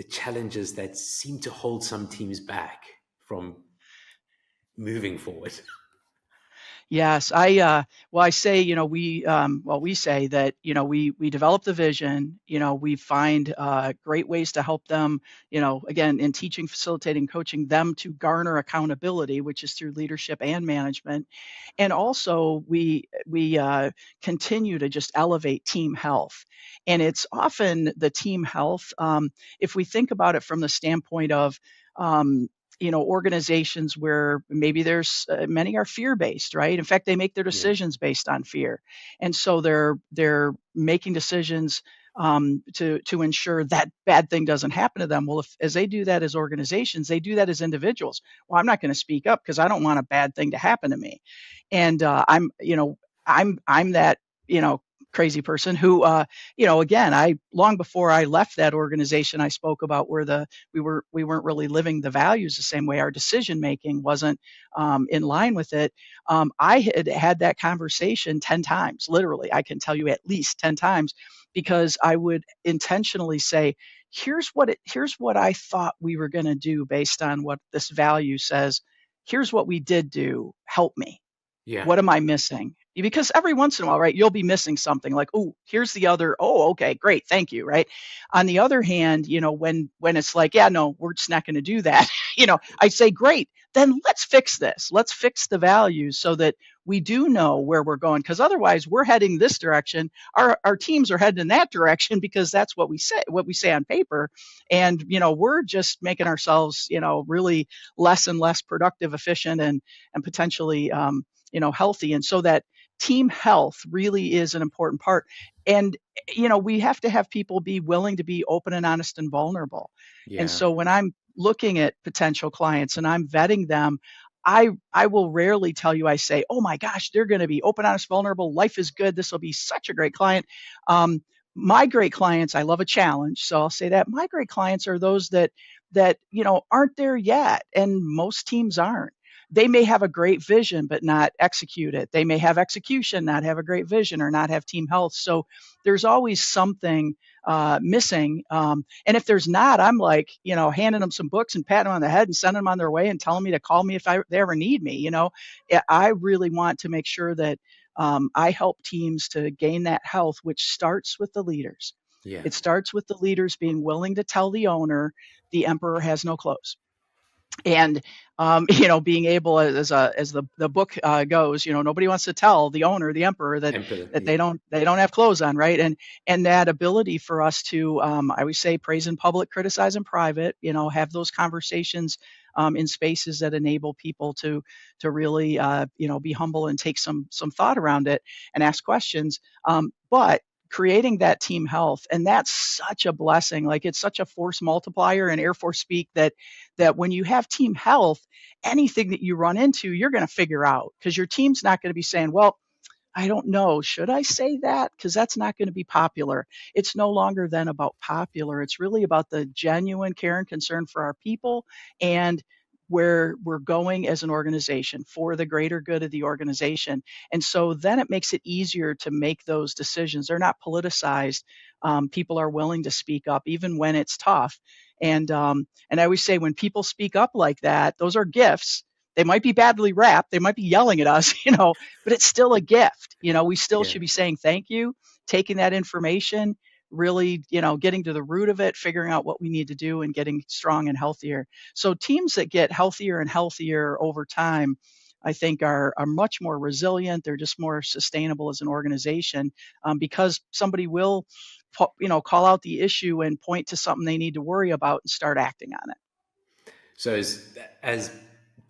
[SPEAKER 2] challenges that seem to hold some teams back from moving forward?
[SPEAKER 1] Yes, I say, we say that, we develop the vision, we find great ways to help them, again, in teaching, facilitating, coaching them to garner accountability, which is through leadership and management. And also we continue to just elevate team health. And it's often the team health, if we think about it from the standpoint of, organizations where maybe there's many are fear based, right? In fact, they make their
[SPEAKER 2] Yeah.
[SPEAKER 1] decisions based on fear, and so they're making decisions to ensure that bad thing doesn't happen to them. Well, if as they do that as organizations, they do that as individuals. Well, I'm not going to speak up because I don't want a bad thing to happen to me, and I'm that crazy person who again, I long before I left that organization, I spoke about where we weren't really living the values the same way. Our decision making wasn't in line with it. I had that conversation 10 times, literally. I can tell you at least 10 times, because I would intentionally say, here's what I thought we were going to do based on what this value says. Here's what we did do. Help me.
[SPEAKER 2] Yeah.
[SPEAKER 1] What am I missing? Because every once in a while, right, you'll be missing something like, oh, here's the other. Oh, okay, great, thank you, right? On the other hand, when it's like, yeah, no, we're just not going to do that. I say, great, then let's fix this. Let's fix the values so that we do know where we're going. Because otherwise, we're heading this direction. Our teams are heading in that direction because that's what we say on paper, and we're just making ourselves really less and less productive, efficient, and potentially healthy. And so that team health really is an important part. And we have to have people be willing to be open and honest and vulnerable. And
[SPEAKER 2] Yeah.
[SPEAKER 1] so when I'm looking at potential clients and I'm vetting them, I will rarely tell you, I say, oh my gosh, they're going to be open, honest, vulnerable. Life is good. This will be such a great client. My great clients, I love a challenge. So I'll say that my great clients are those that aren't there yet. And most teams aren't. They may have a great vision, but not execute it. They may have execution, not have a great vision, or not have team health. So there's always something missing. And if there's not, I'm like, handing them some books and patting them on the head and sending them on their way and telling me to call me if they ever need me. I really want to make sure that I help teams to gain that health, which starts with the leaders.
[SPEAKER 2] Yeah.
[SPEAKER 1] It starts with the leaders being willing to tell the owner the emperor has no clothes. And being able, as the book goes, nobody wants to tell the owner, the emperor, that
[SPEAKER 2] Emperor.
[SPEAKER 1] that
[SPEAKER 2] Yeah.
[SPEAKER 1] they don't have clothes on, right? And that ability for us to, I always say, praise in public, criticize in private. Have those conversations in spaces that enable people to really be humble and take some thought around it and ask questions. But creating that team health, and that's such a blessing. Like, it's such a force multiplier in Air Force speak, that when you have team health, anything that you run into, you're going to figure out, because your team's not going to be saying, well, I don't know, should I say that? Because that's not going to be popular. It's no longer then about popular. It's really about the genuine care and concern for our people and where we're going as an organization for the greater good of the organization. And so then it makes it easier to make those decisions. They're not politicized. People are willing to speak up even when it's tough. And I always say, when people speak up like that, those are gifts. They might be badly wrapped. They might be yelling at us, but it's still a gift. We still
[SPEAKER 2] Yeah.
[SPEAKER 1] should be saying thank you, taking that information, really, getting to the root of it, figuring out what we need to do, and getting strong and healthier. So teams that get healthier and healthier over time, I think are much more resilient. They're just more sustainable as an organization, because somebody will, call out the issue and point to something they need to worry about and start acting on it.
[SPEAKER 2] So as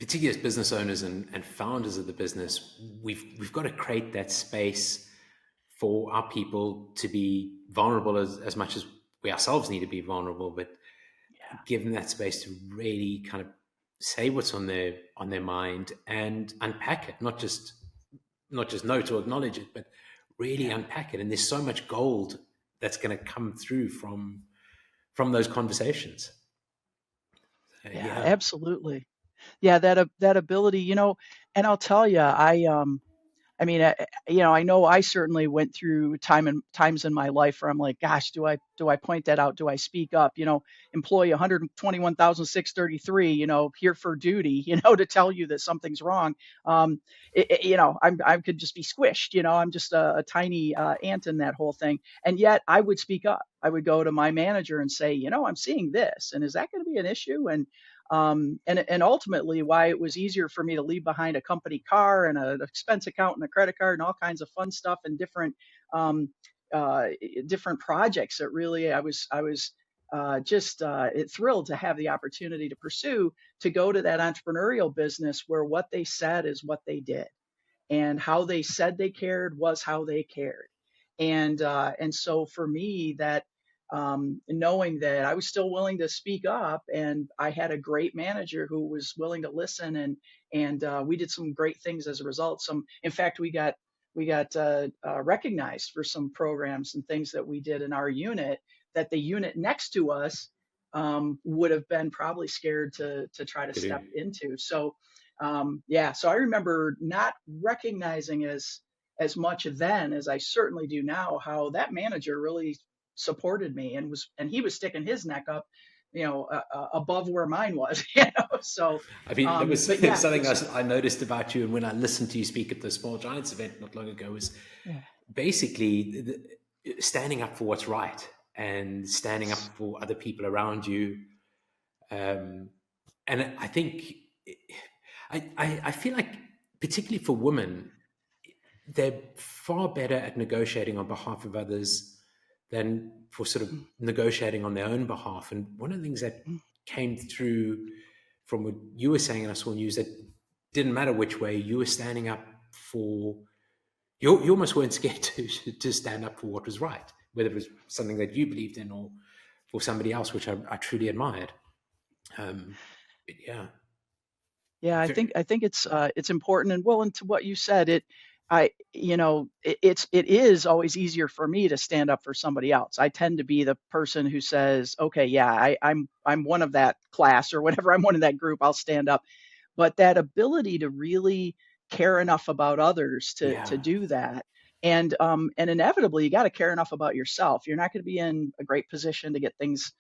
[SPEAKER 2] particularly as business owners and founders of the business, we've got to create that space for our people to be vulnerable as much as we ourselves need to be vulnerable, but give them that space to really kind of say what's on their mind and unpack it, not just note or acknowledge it, but really
[SPEAKER 1] Yeah.
[SPEAKER 2] unpack it. And there's so much gold that's going to come through from those conversations.
[SPEAKER 1] Yeah,
[SPEAKER 2] Yeah.
[SPEAKER 1] absolutely. Yeah, that ability, and I'll tell you, I mean, I know I certainly went through times in my life where I'm like, gosh, do I point that out? Do I speak up? Employee 121,633, here for duty, to tell you that something's wrong. I could just be squished. I'm just a tiny ant in that whole thing, and yet I would speak up. I would go to my manager and say, I'm seeing this, and is that going to be an issue? And ultimately why it was easier for me to leave behind a company car and an expense account and a credit card and all kinds of fun stuff and um, uh, different projects that really I was just thrilled to have the opportunity to pursue, to go to that entrepreneurial business where what they said is what they did, and how they said they cared was how they cared. And so for me, that knowing that I was still willing to speak up, and I had a great manager who was willing to listen, and we did some great things as a result. In fact, we got recognized for some programs and things that we did in our unit that the unit next to us would have been probably scared to try to
[SPEAKER 2] To do.
[SPEAKER 1] step into. So I remember not recognizing as much then as I certainly do now how that manager really supported me, and he was sticking his neck up, above where mine was,
[SPEAKER 2] I mean, there was
[SPEAKER 1] but yeah,
[SPEAKER 2] something
[SPEAKER 1] it's
[SPEAKER 2] I noticed about you, and when I listened to you speak at the Small Giants event not long ago, was
[SPEAKER 1] yeah,
[SPEAKER 2] basically standing up for what's right and standing up for other people around you. Um, and I think I feel like, particularly for women, they're far better at negotiating on behalf of others than for sort of
[SPEAKER 1] mm,
[SPEAKER 2] negotiating on their own behalf. And one of the things that
[SPEAKER 1] mm,
[SPEAKER 2] came through from what you were saying, and I saw news, that didn't matter which way you were standing up for, you almost weren't scared to stand up for what was right, whether it was something that you believed in or for somebody else, which I truly admired. But yeah.
[SPEAKER 1] yeah, I think it's important. And well, and to what you said, it is always easier for me to stand up for somebody else. I tend to be the person who says, okay, yeah, I'm one of that class or whatever, I'm one of that group, I'll stand up. But that ability to really care enough about others to
[SPEAKER 2] Yeah.
[SPEAKER 1] do that, and inevitably you got to care enough about yourself. You're not going to be in a great position to get things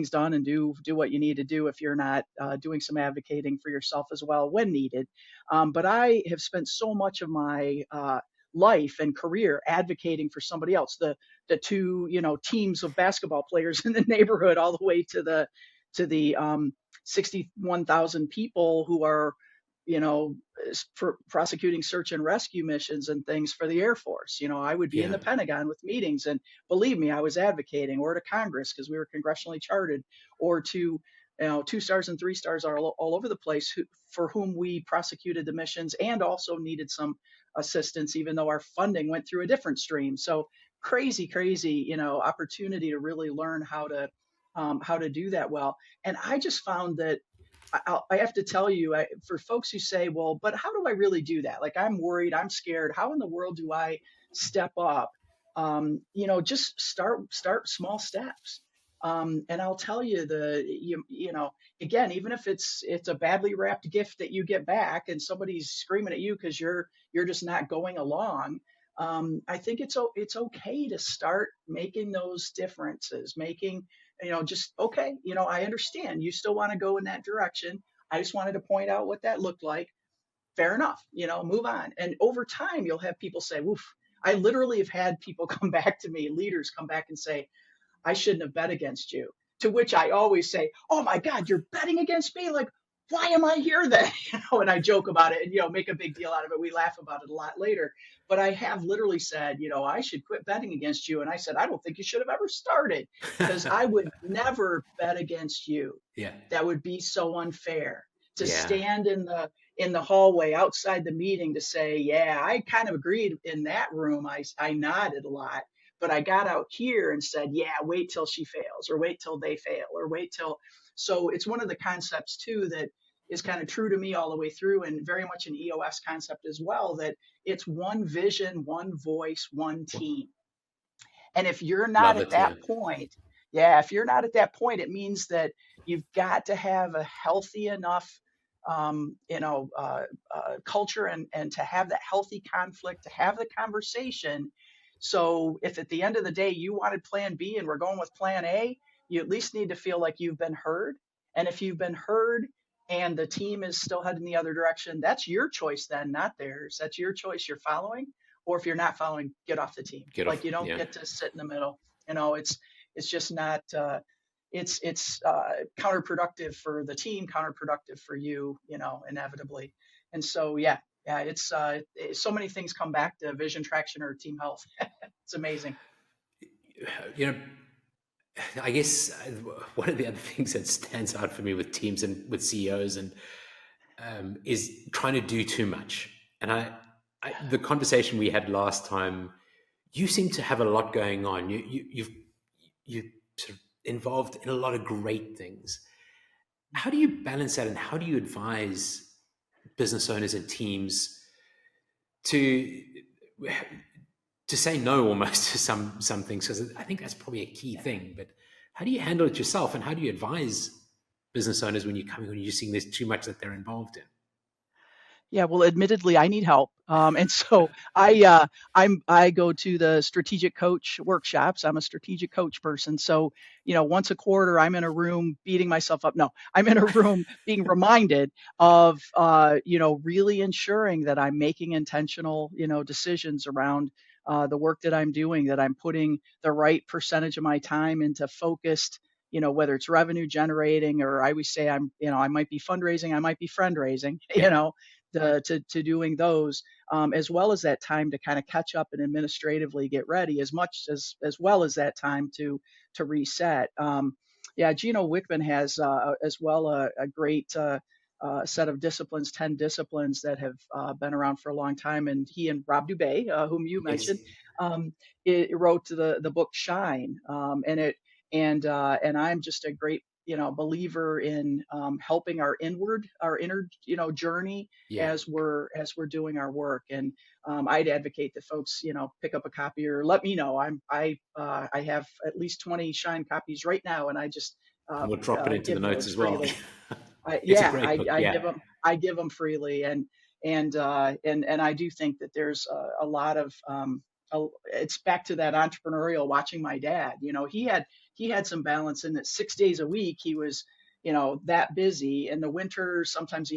[SPEAKER 1] done and do what you need to do if you're not doing some advocating for yourself as well when needed. But I have spent so much of my life and career advocating for somebody else, the two teams of basketball players in the neighborhood, all the way to the 61,000 people who are, prosecuting search and rescue missions and things for the Air Force. I would be in
[SPEAKER 2] Yeah.
[SPEAKER 1] the Pentagon with meetings, and believe me, I was advocating, or to Congress because we were congressionally chartered, or to 2 stars and 3 stars are all over the place, for whom we prosecuted the missions and also needed some assistance, even though our funding went through a different stream. So crazy, crazy, opportunity to really learn how to do that well. And I just found that I have to tell you, for folks who say, well, but how do I really do that? Like, I'm worried, I'm scared. How in the world do I step up? Just start small steps. And I'll tell you, again, even if it's a badly wrapped gift that you get back and somebody's screaming at you because you're just not going along. I think it's okay to start making those differences, making just okay, I understand you still want to go in that direction. I just wanted to point out what that looked like. Fair enough, move on. And over time, you'll have people say, woof. I literally have had people come back to me, leaders come back and say, I shouldn't have bet against you. To which I always say, oh my God, you're betting against me? Like, why am I here then? And I joke about it and, make a big deal out of it. We laugh about it a lot later. But I have literally said, I should quit betting against you. And I said, I don't think you should have ever started, because I would never bet against you.
[SPEAKER 2] Yeah.
[SPEAKER 1] That would be so unfair to
[SPEAKER 2] Yeah.
[SPEAKER 1] stand in the hallway outside the meeting to say, yeah, I kind of agreed in that room. I nodded a lot, but I got out here and said, yeah, wait till she fails, or wait till they fail, or wait till. So it's one of the concepts too that is kind of true to me all the way through, and very much an EOS concept as well, that it's one vision, one voice, one team. And if you're not
[SPEAKER 2] Love
[SPEAKER 1] at
[SPEAKER 2] it. Yeah.
[SPEAKER 1] that point, yeah, if you're not at that point, it means that you've got to have a healthy enough, culture, and to have that healthy conflict, to have the conversation. So if at the end of the day you wanted plan B and we're going with plan A, you at least need to feel like you've been heard. And if you've been heard and the team is still heading the other direction, that's your choice then, not theirs. That's your choice. You're following, or if you're not following, get off the team.
[SPEAKER 2] Get
[SPEAKER 1] Like
[SPEAKER 2] off.
[SPEAKER 1] you don't
[SPEAKER 2] Yeah.
[SPEAKER 1] get to sit in the middle. It's just not. It's counterproductive for the team, counterproductive for you. Inevitably. And so yeah, so many things come back to vision, traction, or team health. It's amazing.
[SPEAKER 2] You know, I guess one of the other things that stands out for me with teams and with CEOs and is trying to do too much. And the conversation we had last time, you seem to have a lot going on. You sort of involved in a lot of great things. How do you balance that, and how do you advise business owners and teams to say no almost to some things? Because I think that's probably a key thing. But how do you handle it yourself, and how do you advise business owners when you're seeing there's too much that they're involved in?
[SPEAKER 1] Yeah, well, admittedly, I need help, and so I go to the strategic coach workshops. I'm a strategic coach person, so once a quarter, I'm in a room beating myself up. No, I'm in a room being reminded of really ensuring that I'm making intentional decisions around the work that I'm doing, that I'm putting the right percentage of my time into focused. Whether it's revenue generating, or I always say I might be fundraising, I might be friend raising.
[SPEAKER 2] Yeah.
[SPEAKER 1] To doing those, as well as that time to kind of catch up and administratively get ready, as much as well as that time to reset. Yeah, Gino Wickman has as well a great set of disciplines, 10 disciplines that have been around for a long time. And he and Rob Dubay, whom you
[SPEAKER 2] Yes.
[SPEAKER 1] mentioned, it wrote the book Shine, and I'm just a great believer in helping our inner journey
[SPEAKER 2] Yeah.
[SPEAKER 1] as we're doing our work. And I'd advocate that folks pick up a copy or let me know. I have at least 20 Shine copies right now, and I just
[SPEAKER 2] And we'll drop it into the
[SPEAKER 1] give
[SPEAKER 2] notes
[SPEAKER 1] those
[SPEAKER 2] as well.
[SPEAKER 1] freely.
[SPEAKER 2] It's a
[SPEAKER 1] Yeah,
[SPEAKER 2] great book.
[SPEAKER 1] I
[SPEAKER 2] Yeah.
[SPEAKER 1] give them freely. And I do think that there's a lot of it's back to that entrepreneurial. Watching my dad, he had some balance in that 6 days a week he was that busy. In the winter sometimes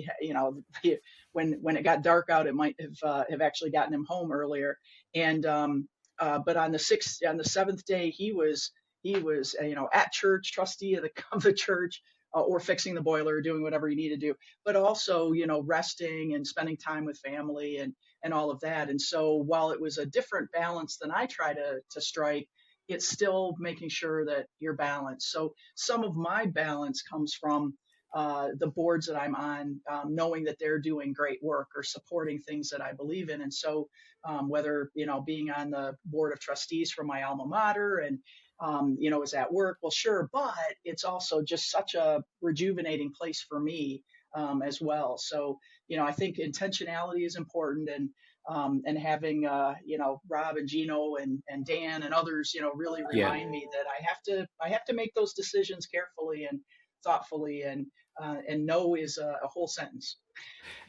[SPEAKER 1] when it got dark out, it might have actually gotten him home earlier. And but on the seventh day he was at church, trustee of the church, or fixing the boiler, or doing whatever you need to do, but also resting and spending time with family and all of that. And so while it was a different balance than I try to strike, it's still making sure that you're balanced. So some of my balance comes from the boards that I'm on, knowing that they're doing great work or supporting things that I believe in. And so whether being on the board of trustees for my alma mater, and is at work, well, sure, but it's also just such a rejuvenating place for me as well. So I think intentionality is important, and having Rob and Gino and Dan and others really
[SPEAKER 2] Yeah.
[SPEAKER 1] remind me that I have to make those decisions carefully and thoughtfully, and no is a whole sentence.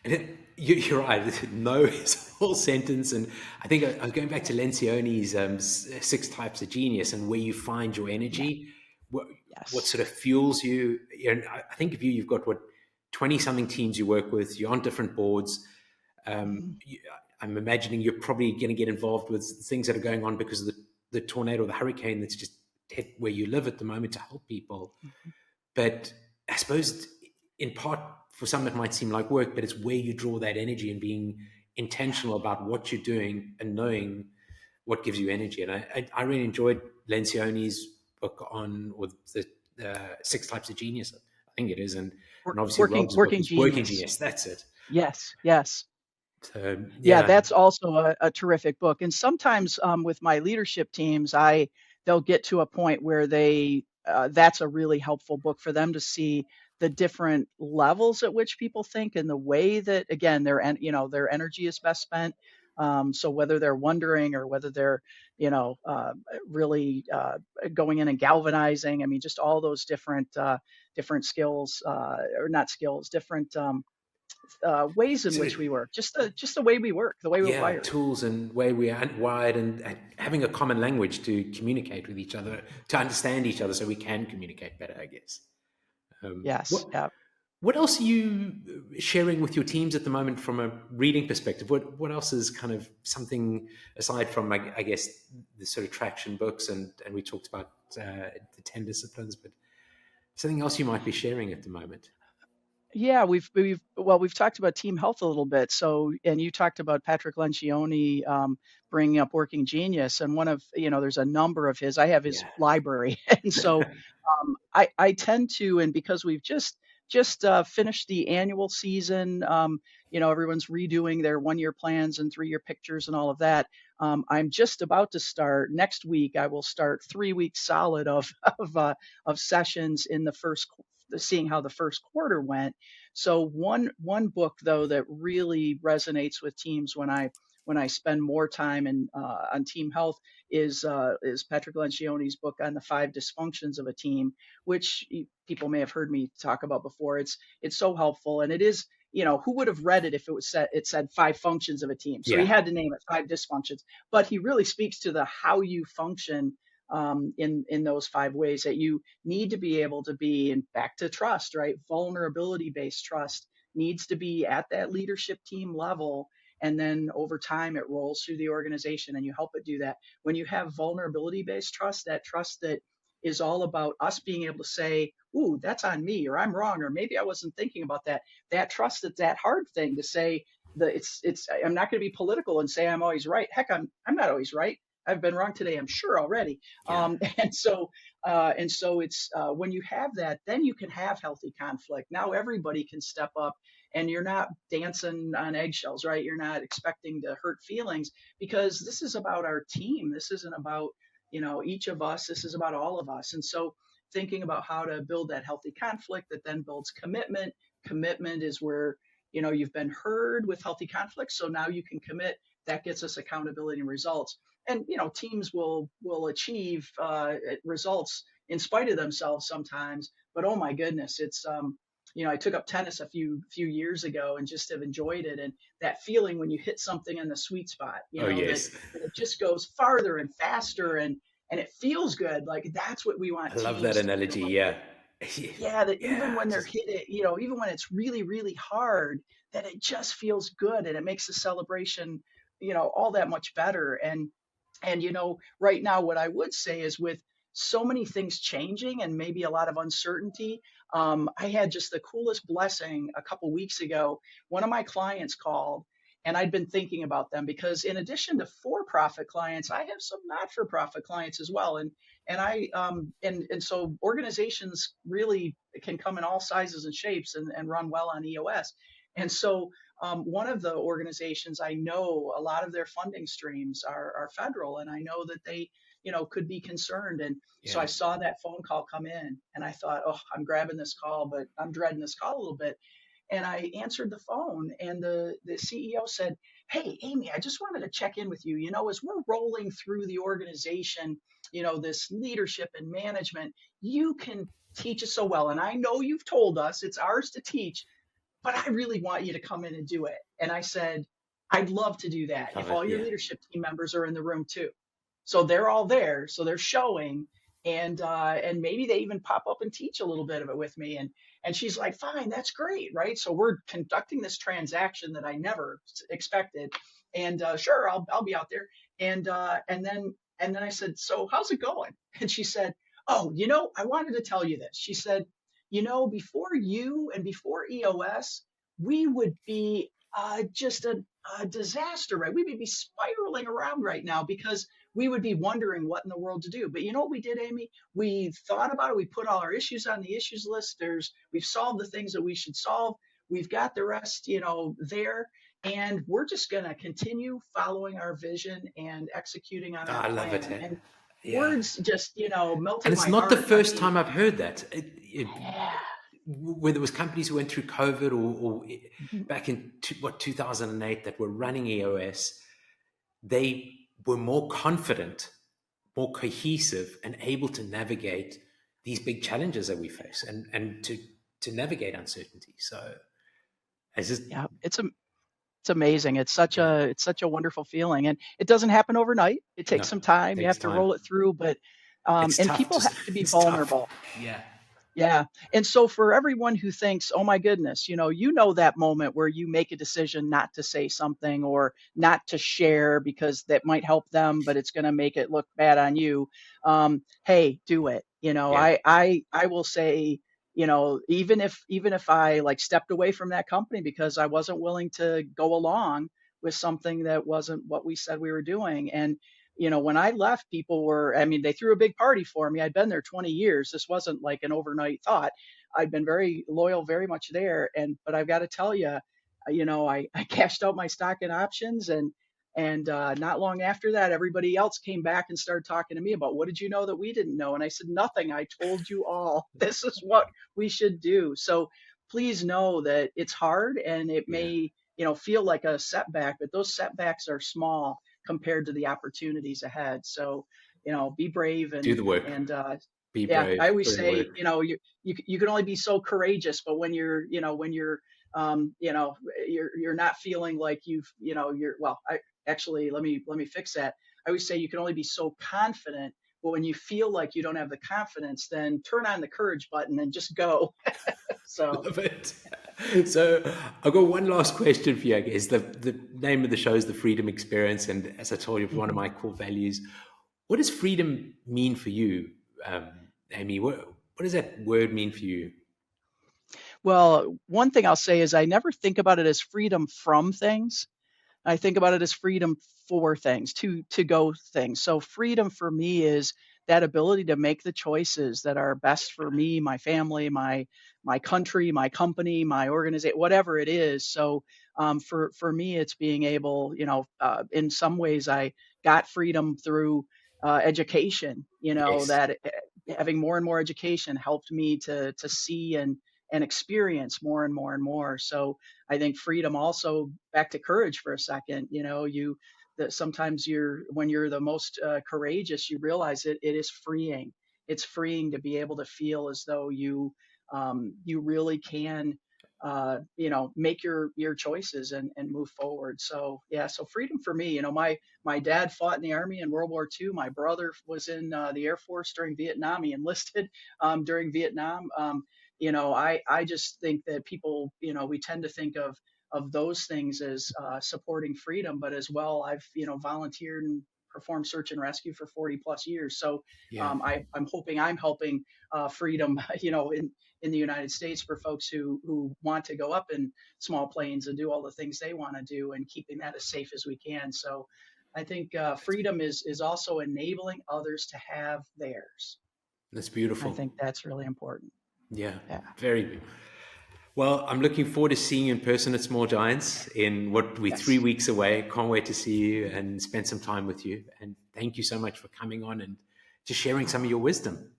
[SPEAKER 2] And you're right. No is a whole sentence. And I think I was going back to Lencioni's six types of genius, and where you find your
[SPEAKER 1] Yeah.
[SPEAKER 2] energy, what
[SPEAKER 1] Yes.
[SPEAKER 2] sort of fuels you. And I think of you've got 20 something teams you work with. You're on different boards. Um,
[SPEAKER 1] Mhm.
[SPEAKER 2] you, I'm imagining you're probably going to get involved with things that are going on because of the tornado or the hurricane that's just hit where you live at the moment to help people.
[SPEAKER 1] Mhm.
[SPEAKER 2] But I suppose, in part, for some it might seem like work, but it's where you draw that energy and being
[SPEAKER 1] Yeah.
[SPEAKER 2] intentional about what you're doing and knowing what gives you energy. And I really enjoyed Lencioni's book on, or the six types of genius, I think it is. And and obviously
[SPEAKER 1] Working
[SPEAKER 2] Rob's book
[SPEAKER 1] working
[SPEAKER 2] is Working
[SPEAKER 1] genius.
[SPEAKER 2] Genius. That's it.
[SPEAKER 1] Yes, yes.
[SPEAKER 2] So
[SPEAKER 1] Yeah,
[SPEAKER 2] yeah,
[SPEAKER 1] that's also a terrific book. And sometimes with my leadership teams, they'll get to a point where that's a really helpful book for them to see the different levels at which people think and the way that again their energy is best spent. So whether they're wondering or whether they're really going in and galvanizing, I mean, just all those different skills or not skills, different ways in
[SPEAKER 2] so
[SPEAKER 1] which we work, just the way we work, the way we're
[SPEAKER 2] yeah,
[SPEAKER 1] wired.
[SPEAKER 2] tools and way we are wired, and having a common language to communicate with each other, to understand each other, so we can communicate better, I guess.
[SPEAKER 1] Yes,
[SPEAKER 2] What
[SPEAKER 1] yeah.
[SPEAKER 2] what else are you sharing with your teams at the moment from a reading perspective? What else is kind of something aside from I guess the sort of traction books, and we talked about the 10 disciplines, but something else you might be sharing at the moment?
[SPEAKER 1] Yeah, we've talked about team health a little bit. So, and you talked about Patrick Lencioni bringing up Working Genius, and there's a number of his. I have his
[SPEAKER 2] Yeah,
[SPEAKER 1] library, and so I tend to, and because we've just finished the annual season, everyone's redoing their 1 year plans and 3 year pictures and all of that. I'm just about to start next week. I will start 3 weeks solid of of sessions in seeing how the first quarter went. So one book though that really resonates with teams when I spend more time on team health is Patrick Lencioni's book on the 5 dysfunctions of a team, which people may have heard me talk about before. It's so helpful, and it is. Who would have read it if it said 5 functions of a team? So he
[SPEAKER 2] yeah,
[SPEAKER 1] had to name it 5 dysfunctions. But he really speaks to the how you function in those 5 ways that you need to be able to be, and back to trust, right? Vulnerability based trust needs to be at that leadership team level. And then over time, it rolls through the organization and you help it do that. When you have vulnerability based trust, that trust that is all about us being able to say, ooh, that's on me, or I'm wrong, or maybe I wasn't thinking about that. That trust, that's that hard thing to say. I'm not going to be political and say I'm always right. Heck, I'm not always right. I've been wrong today, I'm sure already.
[SPEAKER 2] yeah.
[SPEAKER 1] And so it's when you have that, then you can have healthy conflict. Now everybody can step up, and you're not dancing on eggshells, right? You're not expecting to hurt feelings because this is about our team. This isn't about each of us. This is about all of us. And so thinking about how to build that healthy conflict that then builds commitment. Commitment is where you've been heard with healthy conflict, so now you can commit. That gets us accountability and results. And teams will achieve results in spite of themselves sometimes. But oh my goodness, it's I took up tennis a few years ago and just have enjoyed it. And that feeling when you hit something in the sweet spot,
[SPEAKER 2] Oh
[SPEAKER 1] that
[SPEAKER 2] yes,
[SPEAKER 1] it just goes farther and faster, and it feels good. Like that's what we want
[SPEAKER 2] I love that
[SPEAKER 1] teams to feel
[SPEAKER 2] analogy.
[SPEAKER 1] like.
[SPEAKER 2] Yeah,
[SPEAKER 1] Yeah, that even
[SPEAKER 2] yeah,
[SPEAKER 1] when they're
[SPEAKER 2] just
[SPEAKER 1] hit it, even when it's really, really hard, that it just feels good and it makes the celebration, all that much better. And right now, what I would say is with so many things changing and maybe a lot of uncertainty, I had just the coolest blessing a couple weeks ago. One of my clients called, and I'd been thinking about them because in addition to for-profit clients, I have some not-for-profit clients as well. And so organizations really can come in all sizes and shapes and run well on EOS. And so one of the organizations, I know a lot of their funding streams are federal, and I know that they, could be concerned. And so
[SPEAKER 2] yeah,
[SPEAKER 1] I saw that phone call come in, and I thought, oh, I'm grabbing this call, but I'm dreading this call a little bit. And I answered the phone, and the CEO said, "Hey, Amy, I just wanted to check in with you. As we're rolling through the organization, this leadership and management, you can teach us so well. And I know you've told us it's ours to teach, but I really want you to come in and do it." And I said, "I'd love to do that
[SPEAKER 2] love
[SPEAKER 1] if
[SPEAKER 2] it.
[SPEAKER 1] all your
[SPEAKER 2] Yeah,
[SPEAKER 1] leadership team members are in the room too." So they're all there, so they're showing, and maybe they even pop up and teach a little bit of it with me. And she's like, "Fine, that's great, right?" So we're conducting this transaction that I never expected, and sure, I'll be out there. And then I said, "So how's it going?" And she said, "Oh, I wanted to tell you this." She said, "Before you and before EOS, we would be just a disaster, right? We would be spiraling around right now because we would be wondering what in the world to do. But you know what we did, Amy? We thought about it. We put all our issues on the issues list. We've solved the things that we should solve. We've got the rest, there. And we're just going to continue following our vision and executing on
[SPEAKER 2] Oh,
[SPEAKER 1] our
[SPEAKER 2] I love it.
[SPEAKER 1] plan.
[SPEAKER 2] Eh?
[SPEAKER 1] And
[SPEAKER 2] Yeah.
[SPEAKER 1] words just,
[SPEAKER 2] And
[SPEAKER 1] melted
[SPEAKER 2] it's
[SPEAKER 1] my
[SPEAKER 2] not the
[SPEAKER 1] heart. I
[SPEAKER 2] first
[SPEAKER 1] mean,
[SPEAKER 2] time I've heard that.
[SPEAKER 1] yeah.
[SPEAKER 2] Whether it was companies who went through COVID or
[SPEAKER 1] Mhm.
[SPEAKER 2] back in 2008 that were running EOS, they were more confident, more cohesive, and able to navigate these big challenges that we face and to navigate uncertainty. So it's just,
[SPEAKER 1] Yeah, it's amazing.
[SPEAKER 2] yeah,
[SPEAKER 1] It's such a wonderful feeling, and it doesn't happen overnight. It
[SPEAKER 2] no,
[SPEAKER 1] takes some time.
[SPEAKER 2] it
[SPEAKER 1] You
[SPEAKER 2] takes
[SPEAKER 1] have to
[SPEAKER 2] time.
[SPEAKER 1] roll it through, but
[SPEAKER 2] It's
[SPEAKER 1] and
[SPEAKER 2] tough.
[SPEAKER 1] people
[SPEAKER 2] Just
[SPEAKER 1] have to be
[SPEAKER 2] it's tough.
[SPEAKER 1] vulnerable.
[SPEAKER 2] Yeah,
[SPEAKER 1] Yeah. And so for everyone who thinks, "Oh my goodness," that moment where you make a decision not to say something or not to share because that might help them, but it's going to make it look bad on you. Hey, do it.
[SPEAKER 2] yeah,
[SPEAKER 1] I will say, even if I like stepped away from that company because I wasn't willing to go along with something that wasn't what we said we were doing. And when I left, I mean, they threw a big party for me. I'd been there 20 years. This wasn't like an overnight thought. I'd been very loyal, very much there. But I've got to tell you, I cashed out my stock and options, and not long after that, everybody else came back and started talking to me about, what did you know that we didn't know? And I said, nothing. I told you all. This is what we should do. So please know that it's hard and it
[SPEAKER 2] yeah.
[SPEAKER 1] may, feel like a setback, but those setbacks are small compared to the opportunities ahead. So, be brave
[SPEAKER 2] Do
[SPEAKER 1] and
[SPEAKER 2] the work.
[SPEAKER 1] and
[SPEAKER 2] Be
[SPEAKER 1] yeah, I
[SPEAKER 2] brave.
[SPEAKER 1] always
[SPEAKER 2] Put in the
[SPEAKER 1] say,
[SPEAKER 2] work.
[SPEAKER 1] you can only be so courageous, but when you're um, you know, you're not feeling like you're well. Actually, let me fix that. I always say you can only be so confident, but when you feel like you don't have the confidence, then turn on the courage button and just go. So,
[SPEAKER 2] Love it. So I've got one last question for you, I guess. The name of the show is The Freedom Experience. And as I told you, it's one of
[SPEAKER 1] mhm.
[SPEAKER 2] my core values. What does freedom mean for you, um, Amy? What does that word mean for you?
[SPEAKER 1] Well, one thing I'll say is I never think about it as freedom from things. I think about it as freedom for things, to go things. So freedom for me is that ability to make the choices that are best for me, my family, my country, my company, my organization, whatever it is. So for me, it's being able, in some ways, I got freedom through education.
[SPEAKER 2] Yes.
[SPEAKER 1] That having more and more education helped me to see and experience more and more and more. So I think freedom also, back to courage for a second, that sometimes when you're the most courageous, you realize it is freeing. It's freeing to be able to feel as though you really can, make your choices and move forward. So yeah, so freedom for me, my dad fought in the army in World War II. My brother was in the Air Force during Vietnam. He enlisted during Vietnam. I just think that people, we tend to think of those things as supporting freedom, but as well, I've volunteered and performed search and rescue for 40 plus years. So
[SPEAKER 2] Yeah.
[SPEAKER 1] I'm hoping I'm helping freedom, in the United States for folks who want to go up in small planes and do all the things they want to do, and keeping that as safe as we can. So I think freedom is also enabling others to have theirs.
[SPEAKER 2] That's
[SPEAKER 1] I
[SPEAKER 2] beautiful.
[SPEAKER 1] think that's really important.
[SPEAKER 2] Yeah.
[SPEAKER 1] Yeah.
[SPEAKER 2] Very. Well, I'm looking forward to seeing you in person at Small Giants in what we're three
[SPEAKER 1] Yes.
[SPEAKER 2] weeks away. Can't wait to see you and spend some time with you. And thank you so much for coming on and just sharing some of your wisdom.